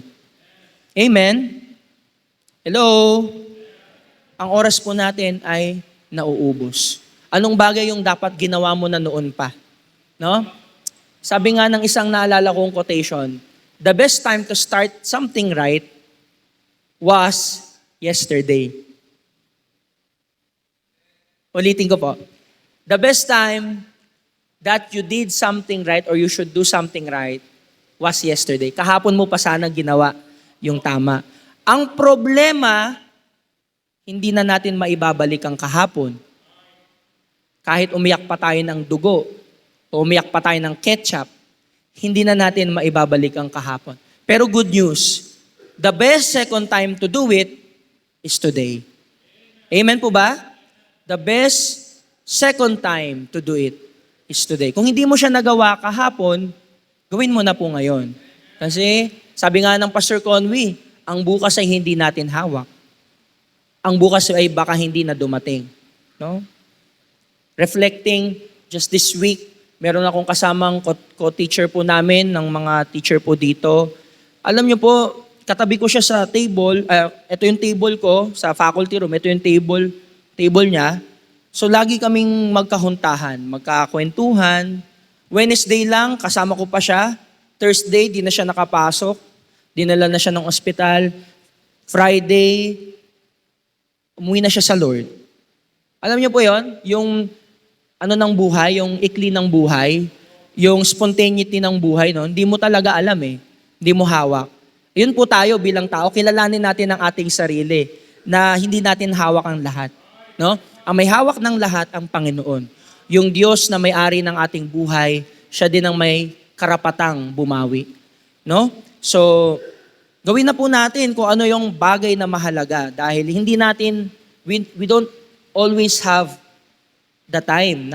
Amen? Hello? Ang oras po natin ay nauubos. Anong bagay yung dapat ginawa mo na noon pa? No? Sabi nga ng isang naalala kong quotation, the best time to start something right was yesterday. Ulitin ko po. The best time that you did something right or you should do something right was yesterday. Kahapon mo pa sana ginawa yung tama. Ang problema, hindi na natin maibabalik ang kahapon. Kahit umiyak pa tayo ng dugo o umiyak pa tayo ng ketchup, hindi na natin maibabalik ang kahapon. Pero good news, the best second time to do it is today. Amen po ba? The best second time to do it is today. Kung hindi mo siya nagawa kahapon, gawin mo na po ngayon. Kasi sabi nga ng Pastor Conway, ang bukas ay hindi natin hawak. Ang bukas ay baka hindi na dumating. No? Reflecting just this week, meron akong kasamang co-teacher po namin, ng mga teacher po dito. Alam niyo po, katabi ko siya sa table, ito yung table ko sa faculty room, ito yung table niya. So lagi kaming magkahuntahan, magkakwentuhan. Wednesday lang, kasama ko pa siya. Thursday, di na siya nakapasok. Dinala na siya ng ospital. Friday, umuwi na siya sa Lord. Alam niyo po yon, yung ano ng buhay, yung ikli ng buhay, yung spontaneity ng buhay, no? Hindi mo talaga alam eh. Hindi mo hawak. Yun po tayo bilang tao, kilalanin natin ang ating sarili na hindi natin hawak ang lahat. No? Ang may hawak ng lahat ang Panginoon. Yung Diyos na may-ari ng ating buhay, siya din ang may karapatang bumawi. No? So, gawin na po natin kung ano yung bagay na mahalaga dahil hindi natin, we don't always have the time.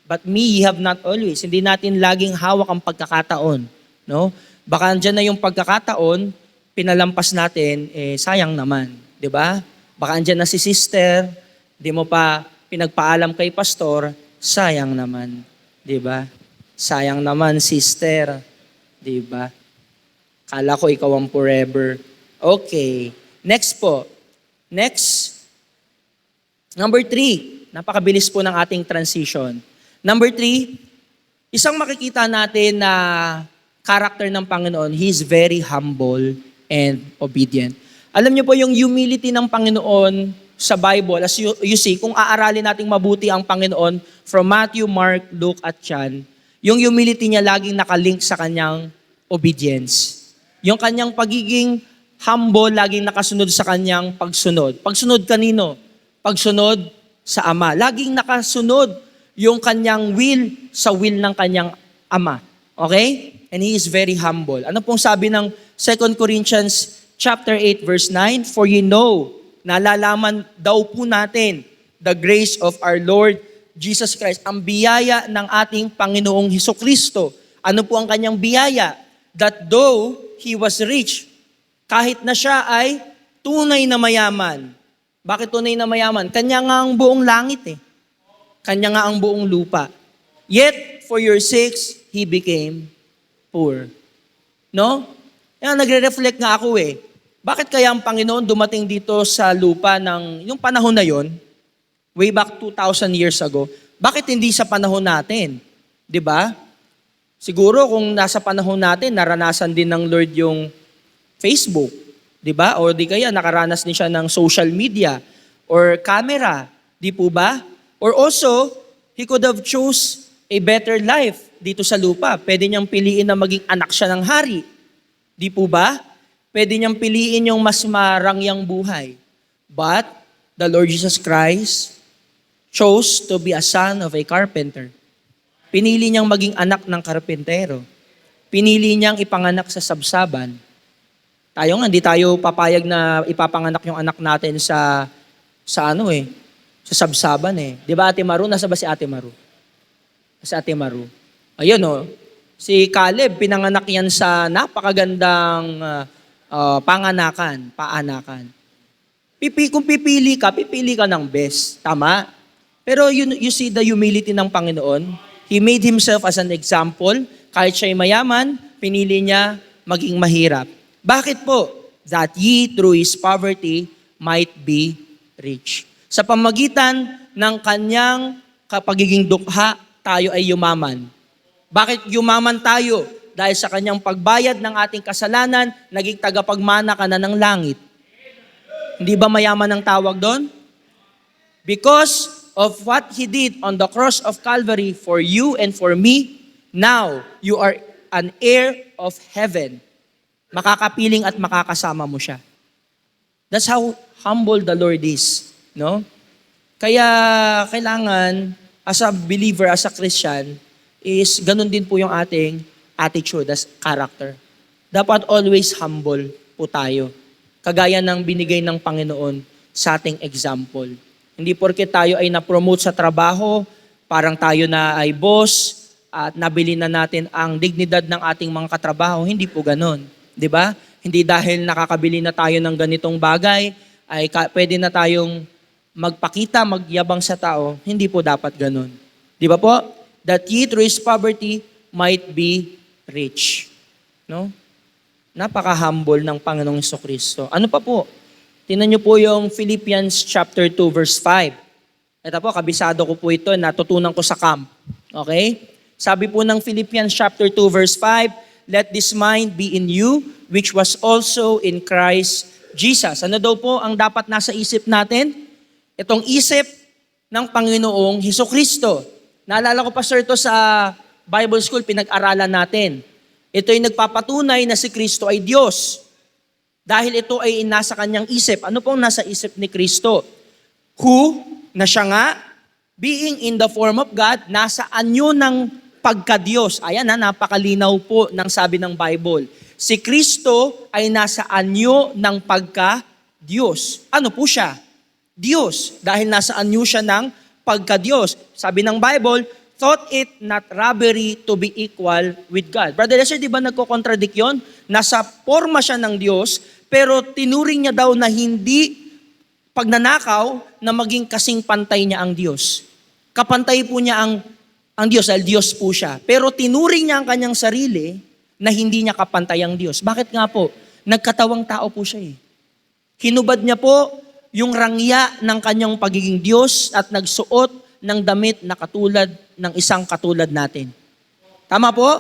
But me have not always. Hindi natin laging hawak ang pagkakataon. No? Baka andyan na yung pagkakataon, pinalampas natin, sayang naman. 'Di ba? Baka andyan na si sister, di mo pa pinagpaalam kay pastor, sayang naman. 'Di ba? Sayang naman, sister. 'Di ba? Kala ko ikaw ang forever. Okay. Next po. Next. Number 3. Napakabilis po ng ating transition. Number 3, isang makikita natin na character ng Panginoon, He is very humble and obedient. Alam niyo po yung humility ng Panginoon sa Bible, as you see, kung aaralin nating mabuti ang Panginoon from Matthew, Mark, Luke at John, yung humility niya laging nakalink sa kanyang obedience. Yung kanyang pagiging humble, laging nakasunod sa kanyang pagsunod. Pagsunod kanino? Pagsunod sa Ama. Laging nakasunod yung kanyang will sa will ng kanyang Ama. Okay? And He is very humble. Ano pong sabi ng 2 Corinthians chapter 8 verse 9? For you know, nalalaman daw po natin the grace of our Lord Jesus Christ, ang biyaya ng ating Panginoong Hesukristo. Ano po ang kanyang biyaya? That though He was rich, kahit na siya ay tunay na mayaman. Bakit tunay na mayaman? Kanya nga ang buong langit eh. Kanya nga ang buong lupa. Yet, for your sakes, He became poor. No? Kaya nagre-reflect nga ako eh. Bakit kaya ang Panginoon dumating dito sa lupa ng yung panahon na yon, way back 2,000 years ago, bakit hindi sa panahon natin? 'Di ba? Siguro kung nasa panahon natin, naranasan din ng Lord yung Facebook, 'di ba? O di kaya nakaranas din siya ng social media or camera, 'di po ba? Or also, He could have chose a better life dito sa lupa. Pwede niyang piliin na maging anak siya ng hari. 'Di po ba? Pwede niyang piliin yung mas marangyang buhay. But the Lord Jesus Christ chose to be a son of a carpenter. Pinili niyang maging anak ng karpentero. pinili niyang ipanganak sa sabsaban. Tayo nga, hindi tayo papayag na ipapanganak yung anak natin sa sa sabsaban eh. Di ba Ate Maru? Nasa ba si Ate Maru? Si Ate Maru. Ayun oh, si Caleb, pinanganak yan sa napakagandang paanakan. Kung pipili ka ng best. Tama? Pero you see the humility ng Panginoon. He made himself as an example. Kahit siya'y mayaman, pinili niya maging mahirap. Bakit po? That ye through his poverty might be rich. Sa pamagitan ng kanyang pagiging dukha, tayo ay yumaman. Bakit yumaman tayo? Dahil sa kanyang pagbayad ng ating kasalanan, naging tagapagmana ka na ng langit. Hindi ba mayaman ang tawag doon? Because of what He did on the cross of Calvary for you and for me, now you are an heir of heaven. Makakapiling at makakasama mo siya. That's how humble the Lord is. No? Kaya kailangan, as a believer, as a Christian, is ganun din po yung ating attitude as character. Dapat always humble po tayo. Kagaya ng binigay ng Panginoon sa ating example. Hindi porke tayo ay na-promote sa trabaho, parang tayo na ay boss, at nabili na natin ang dignidad ng ating mga katrabaho. Hindi po ganun. 'Di ba? Hindi dahil nakakabili na tayo ng ganitong bagay, ay pwede na tayong magpakita, magyabang sa tao. Hindi po dapat ganun. 'Di ba po? That ye through his poverty might be rich. No? Napaka-humble ng Panginoong Jesucristo. Ano pa po? Tingnan niyo po yung Philippians chapter 2 verse 5. Ito po, kabisado ko po ito, natutunan ko sa camp. Okay? Sabi po ng Philippians chapter 2 verse 5, let this mind be in you, which was also in Christ Jesus. Ano daw po ang dapat nasa isip natin? Itong isip ng Panginoong Jesucristo. Naalala ko pa, sir, ito sa Bible School, pinag-aralan natin. Ito ay nagpapatunay na si Kristo ay Diyos. Dahil ito ay nasa kanyang isip. Ano pong nasa isip ni Kristo? Who, na siya nga, being in the form of God, nasa anyo ng pagka-Diyos. Ayan na, napakalinaw po ng sabi ng Bible. Si Kristo ay nasa anyo ng pagka-Diyos. Ano po siya? Diyos. Dahil nasa anyo siya ng pagka-Diyos. Sabi ng Bible, thought it not robbery to be equal with God. Brother Lester, di ba nagko-contradict yun? Nasa forma siya ng Diyos, pero tinuring niya daw na hindi pagnanakaw na maging kasing pantay niya ang Diyos. Kapantay po niya ang Diyos, dahil Diyos po siya. Pero tinuring niya ang kanyang sarili na hindi niya kapantay ang Diyos. Bakit nga po? Nagkatawang tao po siya eh. Hinubad niya po yung rangya ng kanyang pagiging Diyos at nagsuot ng damit na katulad ng isang katulad natin. Tama po?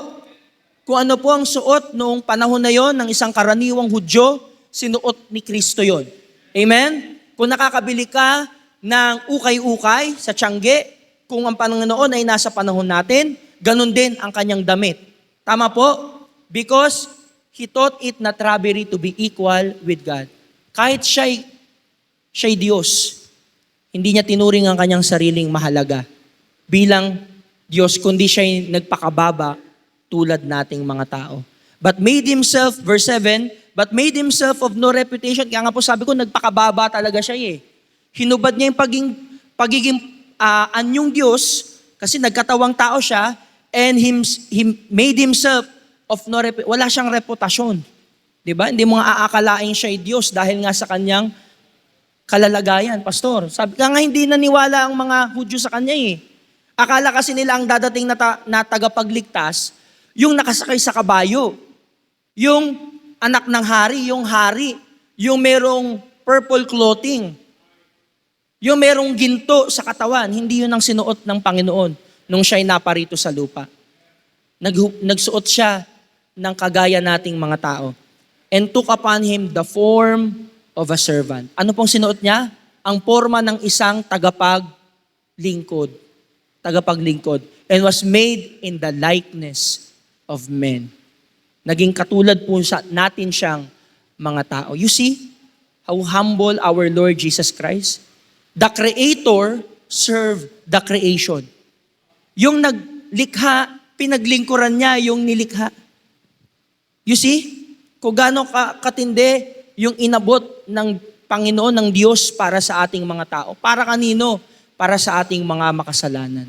Kung ano po ang suot noong panahon na yon ng isang karaniwang Hudyo, sinuot ni Kristo yon. Amen? Kung nakakabili ka ng ukay-ukay sa Tiangge, kung ang Panginoon ay nasa panahon natin, ganun din ang kanyang damit. Tama po? Because He thought it not robbery to be equal with God. Kahit siya'y Diyos, hindi niya tinuring ang kanyang sariling mahalaga bilang Diyos, kundi siya'y nagpakababa tulad nating mga tao. But made himself, verse 7, but made himself of no reputation. Kaya nga po sabi ko, nagpakababa talaga siya eh. Hinubad niya yung pagiging anyong Diyos, kasi nagkatawang tao siya, and he made himself of no reputation. Wala siyang reputasyon. Diba? Hindi mo nga aakalain siya'y Diyos dahil nga sa kanyang kalalagayan, pastor. Sabi ka nga hindi naniwala ang mga Hudyo sa kanya eh. Akala kasi nila ang dadating na tagapagligtas, yung nakasakay sa kabayo, yung anak ng hari, yung merong purple clothing, yung merong ginto sa katawan, hindi yun ang sinuot ng Panginoon nung siya'y naparito sa lupa. Nagsuot siya ng kagaya nating mga tao and took upon him the form of a servant. Ano pong sinuot niya? Ang forma ng isang tagapaglingkod. And was made in the likeness of men. Naging katulad po natin siyang mga tao. You see how humble our Lord Jesus Christ? The Creator served the creation. Yung naglikha, pinaglingkuran niya yung nilikha. You see? Kung gaano katindi yung inabot ng Panginoon, ng Diyos para sa ating mga tao. Para kanino? Para sa ating mga makasalanan.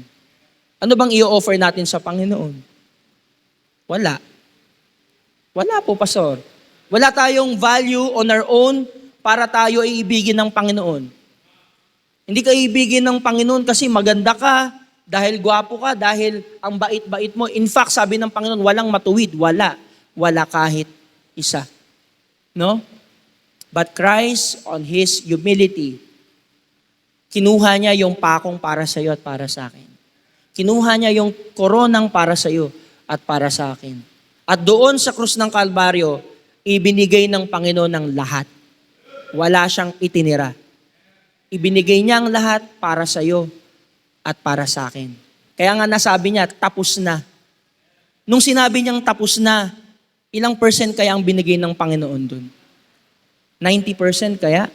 Ano bang i-offer natin sa Panginoon? Wala. Wala po, Pastor. Wala tayong value on our own para tayo ay ibigin ng Panginoon. Hindi ka ibigin ng Panginoon kasi maganda ka, dahil gwapo ka, dahil ang bait-bait mo. In fact, sabi ng Panginoon, walang matuwid. Wala. Wala kahit isa. No? But Christ, on His humility, kinuha niya yung pakong para sa iyo at para sa akin. Kinuha niya yung koronang para sa iyo at para sa akin. At doon sa krus ng Kalbaryo, ibinigay ng Panginoon ng lahat. Wala siyang itinira. Ibinigay niya ang lahat para sa iyo at para sa akin. Kaya nga nasabi niya, tapos na. Nung sinabi niyang tapos na, ilang percent kaya ang binigay ng Panginoon dun? 90% kaya?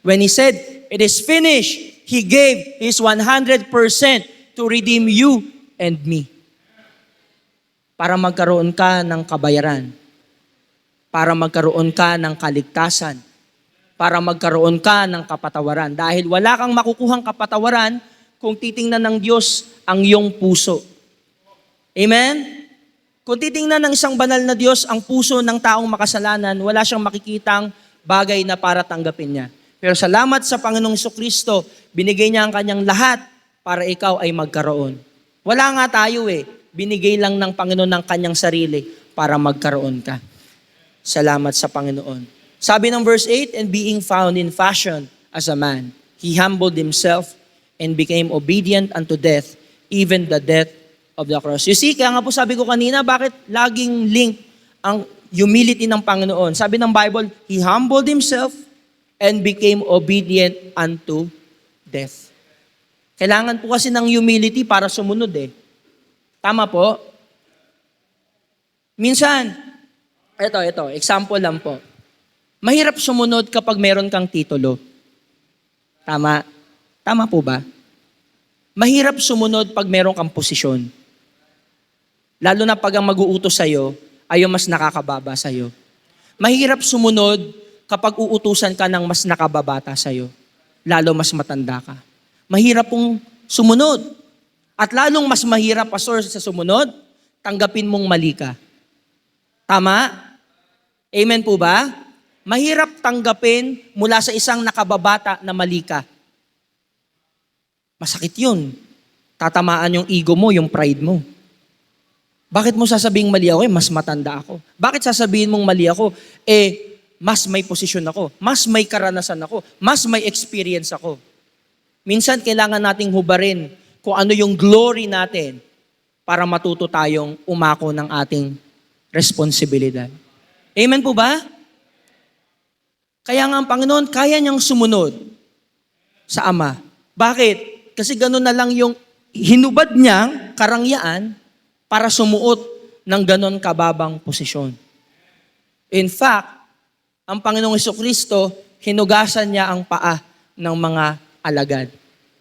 When He said, it is finished, He gave His 100% to redeem you and me. Para magkaroon ka ng kabayaran. Para magkaroon ka ng kaligtasan. Para magkaroon ka ng kapatawaran. Dahil wala kang makukuhang kapatawaran kung titingnan ng Diyos ang iyong puso. Amen? Kung titingnan ng isang banal na Diyos ang puso ng taong makasalanan, wala siyang makikitang bagay na para tanggapin niya. Pero salamat sa Panginoong Jesucristo, binigay niya ang kanyang lahat para ikaw ay magkaroon. Wala nga tayo binigay lang ng Panginoon ng kanyang sarili para magkaroon ka. Salamat sa Panginoon. Sabi ng verse 8, and being found in fashion as a man, He humbled Himself and became obedient unto death, even the death of the cross. You see, kaya nga po sabi ko kanina, bakit laging link ang humility ng Panginoon? Sabi ng Bible, He humbled Himself and became obedient unto death. Kailangan po kasi ng humility para sumunod Tama po? Minsan, ito, example lang po. Mahirap sumunod kapag meron kang titulo. Tama? Tama po ba? Mahirap sumunod pag meron kang posisyon. Lalo na pag ang mag-uutos sa'yo ay yung mas nakakababa sa'yo. Mahirap sumunod kapag uutusan ka ng mas nakababata sa'yo. Lalo mas matanda ka. Mahirap pong sumunod. At lalong mas mahirap, Pastor, sa sumunod, tanggapin mong mali ka. Tama? Amen po ba? Mahirap tanggapin mula sa isang nakababata na mali ka. Masakit yun. Tatamaan yung ego mo, yung pride mo. Bakit mo sasabing mali ako? Mas matanda ako. Bakit sasabihin mong mali ako? Mas may posisyon ako. Mas may karanasan ako. Mas may experience ako. Minsan kailangan nating hubarin kung ano yung glory natin para matuto tayong umako ng ating responsibilidad. Amen po ba? Kaya nga ang Panginoon, kaya niyang sumunod sa Ama. Bakit? Kasi gano'n na lang yung hinubad niyang karangyaan para sumuot ng gano'n kababang posisyon. In fact, ang Panginoong Jesucristo, hinugasan niya ang paa ng mga alagad.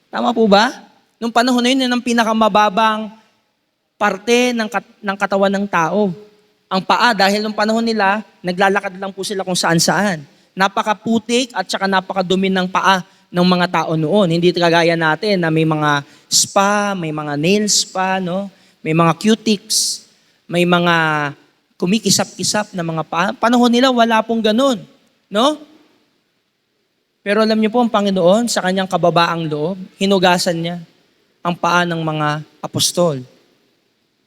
Tama po ba? Nung panahon na yun, ang pinakamababang parte ng katawan ng tao. Ang paa, dahil nung panahon nila, naglalakad lang po sila kung saan-saan. Napakaputik at saka napakadumi ng paa ng mga tao noon. Hindi kagaya natin na may mga spa, may mga nail spa, no? May mga cutics, may mga kumikisap-kisap na mga paa. Panahon nila, wala pong ganun. No? Pero alam niyo po, ang Panginoon, sa kanyang kababaang loob, hinugasan niya ang paa ng mga apostol.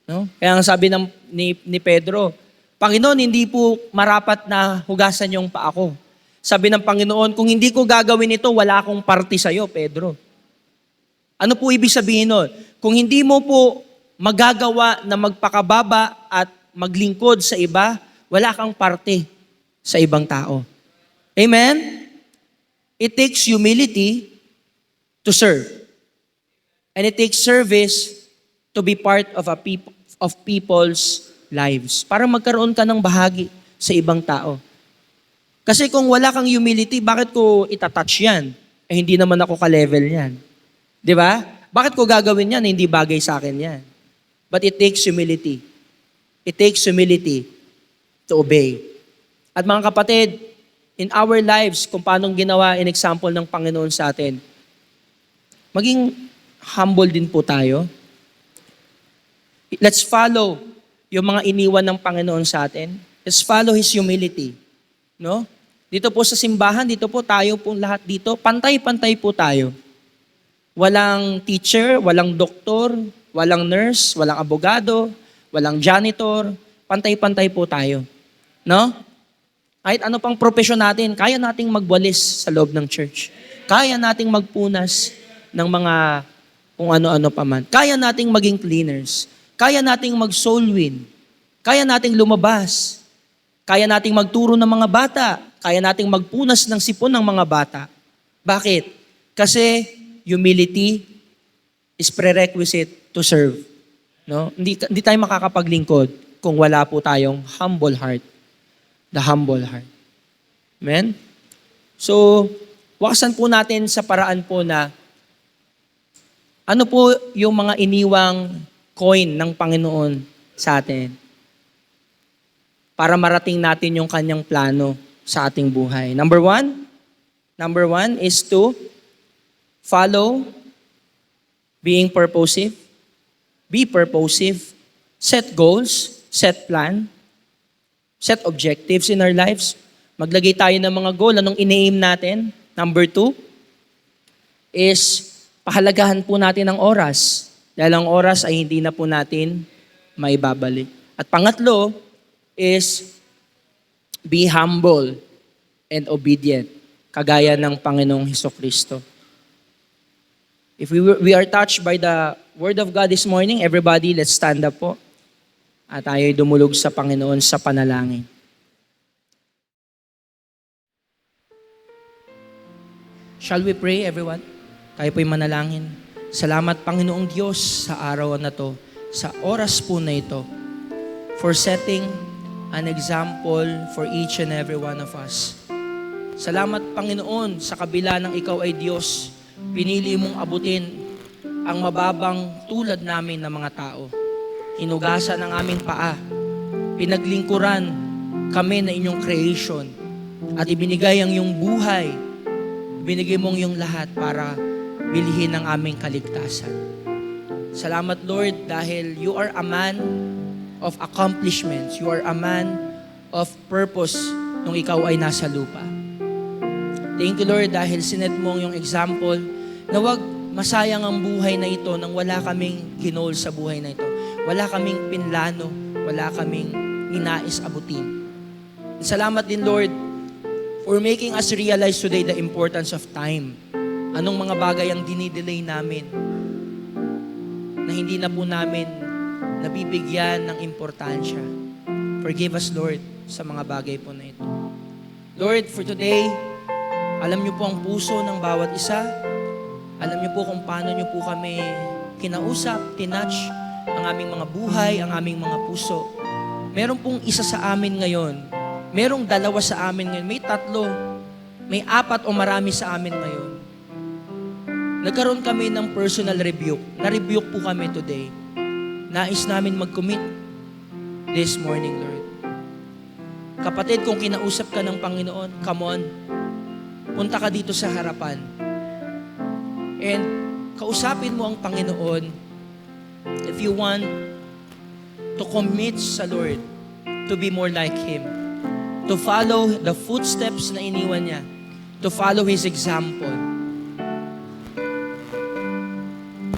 No? Kaya ang sabi ni Pedro, Panginoon, hindi po marapat na hugasan yung paa ko. Sabi ng Panginoon, kung hindi ko gagawin ito, wala akong parte sa'yo, Pedro. Ano po ibig sabihin nun? Kung hindi mo po magagawa na magpakababa at maglingkod sa iba, wala kang parte sa ibang tao. Amen? It takes humility to serve. And it takes service to be part of people's lives. Para magkaroon ka ng bahagi sa ibang tao. Kasi kung wala kang humility, bakit ko itatouch yan? Hindi naman ako ka-level yan. Di ba? Bakit ko gagawin yan? Hindi bagay sa akin yan. But it takes humility. It takes humility to obey. At mga kapatid, in our lives, kung paanong ginawa in example ng Panginoon sa atin, maging humble din po tayo. Let's follow yung mga iniwan ng Panginoon sa atin. Let's follow His humility. No? Dito po sa simbahan, dito po tayo po lahat dito, pantay-pantay po tayo. Walang teacher, walang doktor, walang nurse, walang abogado, walang janitor, pantay-pantay po tayo. No? Kahit ano pang propesyon natin, kaya nating magwalis sa loob ng church. Kaya nating magpunas ng mga kung ano-ano pa man. Kaya nating maging cleaners. Kaya nating mag-soul win. Kaya nating lumabas. Kaya nating magturo ng mga bata. Kaya nating magpunas ng sipon ng mga bata. Bakit? Kasi humility is prerequisite to serve. No? Hindi tayo makakapaglingkod kung wala po tayong humble heart. The humble heart. Amen? So, wakasan po natin sa paraan po na ano po yung mga iniwang coin ng Panginoon sa atin para marating natin yung kanyang plano sa ating buhay. Number one is to follow, being purposive, be purposive, set goals, set plan, set objectives in our lives. Maglagay tayo ng mga goal. Anong ine-aim natin? Number 2 is pahalagahan po natin ang oras. Dahil ang oras ay hindi na po natin maibabalik. At pangatlo is be humble and obedient, kagaya ng Panginoong Hesukristo. If we are touched by the Word of God this morning, everybody, let's stand up po. At tayo'y dumulog sa Panginoon sa panalangin. Shall we pray, everyone? Tayo po'y manalangin. Salamat, Panginoong Diyos, sa araw na to, sa oras po na ito, for setting an example for each and every one of us. Salamat, Panginoon, sa kabila ng Ikaw ay Diyos, pinili mong abutin ang mababang tulad namin na mga tao. Hinugasan ang aming paa. Pinaglingkuran kami na inyong creation. At ibinigay ang iyong buhay. Ibinigay mong iyong lahat para bilihin ang aming kaligtasan. Salamat, Lord, dahil you are a man of accomplishments. You are a man of purpose nung ikaw ay nasa lupa. Thank you, Lord, dahil sinet mo ang iyong example na wag masayang ang buhay na ito nang wala kaming ginol sa buhay na ito. Wala kaming pinlano, wala kaming ninais abutin. Salamat din, Lord, for making us realize today the importance of time. Anong mga bagay ang dinidelay namin na hindi na po namin nabibigyan ng importansya. Forgive us, Lord, sa mga bagay po na ito. Lord, for today, alam niyo po ang puso ng bawat isa. Alam niyo po kung paano niyo po kami kinausap, tinouch ang aming mga buhay, ang aming mga puso. Meron pong isa sa amin ngayon. Merong dalawa sa amin ngayon. May 3, may 4 o marami sa amin ngayon. Nagkaroon kami ng personal rebuke. Na-rebuke po kami today. Nais namin mag-commit this morning, Lord. Kapatid, kung kinausap ka ng Panginoon, come on, punta ka dito sa harapan. And kausapin mo ang Panginoon if you want to commit sa Lord to be more like Him, to follow the footsteps na iniwan niya, to follow His example,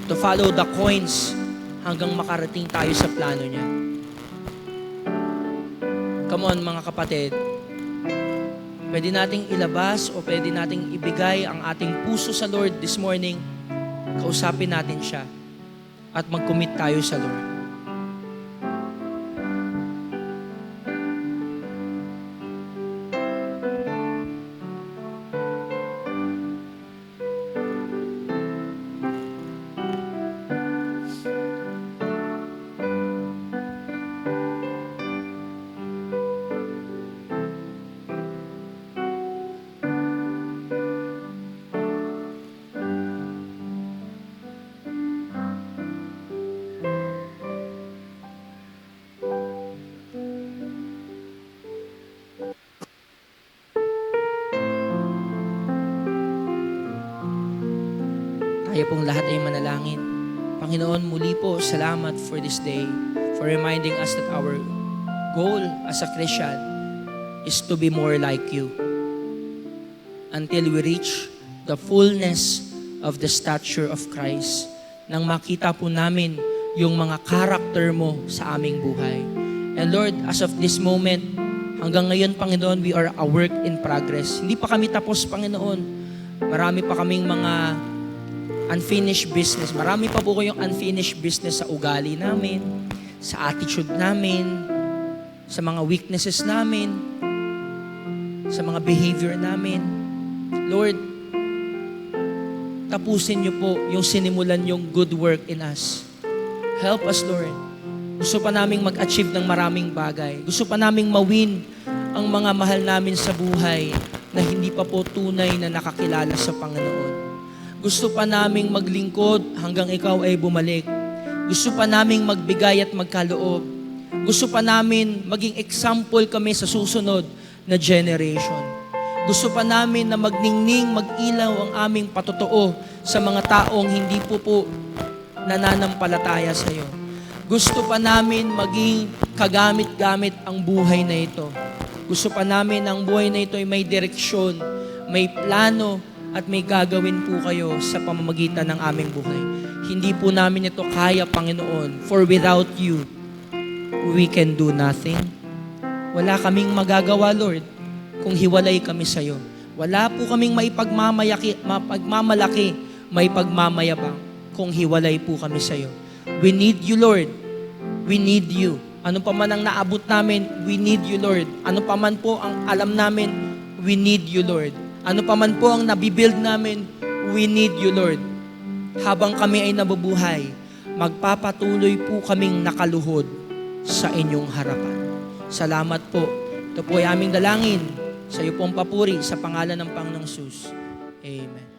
to follow the coins hanggang makarating tayo sa plano niya. Come on, mga kapatid. Pwede nating ilabas o pwede nating ibigay ang ating puso sa Lord this morning. Kausapin natin siya at mag-commit tayo sa Lord. tayo pong lahat ay manalangin. Panginoon, muli po, salamat for this day, for reminding us that our goal as a Christian is to be more like you until we reach the fullness of the stature of Christ. Nang makita po namin yung mga character mo sa aming buhay. And Lord, as of this moment, hanggang ngayon, Panginoon, we are a work in progress. Hindi pa kami tapos, Panginoon. Marami pa kaming mga unfinished business. Marami pa po kayong unfinished business sa ugali namin, sa attitude namin, sa mga weaknesses namin, sa mga behavior namin. Lord, tapusin niyo po yung sinimulan yung good work in us. Help us, Lord. Gusto pa naming mag-achieve ng maraming bagay. Gusto pa naming mawin ang mga mahal namin sa buhay na hindi pa po tunay na nakakilala sa Panginoon. Gusto pa naming maglingkod hanggang ikaw ay bumalik. Gusto pa naming magbigay at magkaloob. Gusto pa namin maging example kami sa susunod na generation. Gusto pa namin na magningning, mag-ilaw ang aming patotoo sa mga taong hindi po nananampalataya sa iyo. Gusto pa namin maging kagamit-gamit ang buhay na ito. Gusto pa namin ang buhay na ito ay may direksyon, may plano, at may gagawin po kayo sa pamamagitan ng aming buhay. Hindi po namin ito kaya, Panginoon, for without you, we can do nothing. Wala kaming magagawa, Lord, kung hiwalay kami sa iyo. Wala po kaming maipagmamalaki, maipagmamayabang kung hiwalay po kami sa iyo. We need you, Lord. We need you. Ano pa man ang naabot namin, we need you, Lord. Ano pa man po ang alam namin, we need you, Lord. Ano pa man po ang nabibuild namin, we need you, Lord. Habang kami ay nabubuhay, magpapatuloy po kaming nakaluhod sa inyong harapan. Salamat po. Ito po ay aming dalangin. Sa iyo pong papuri, sa pangalan ng Panginoong Jesus. Amen.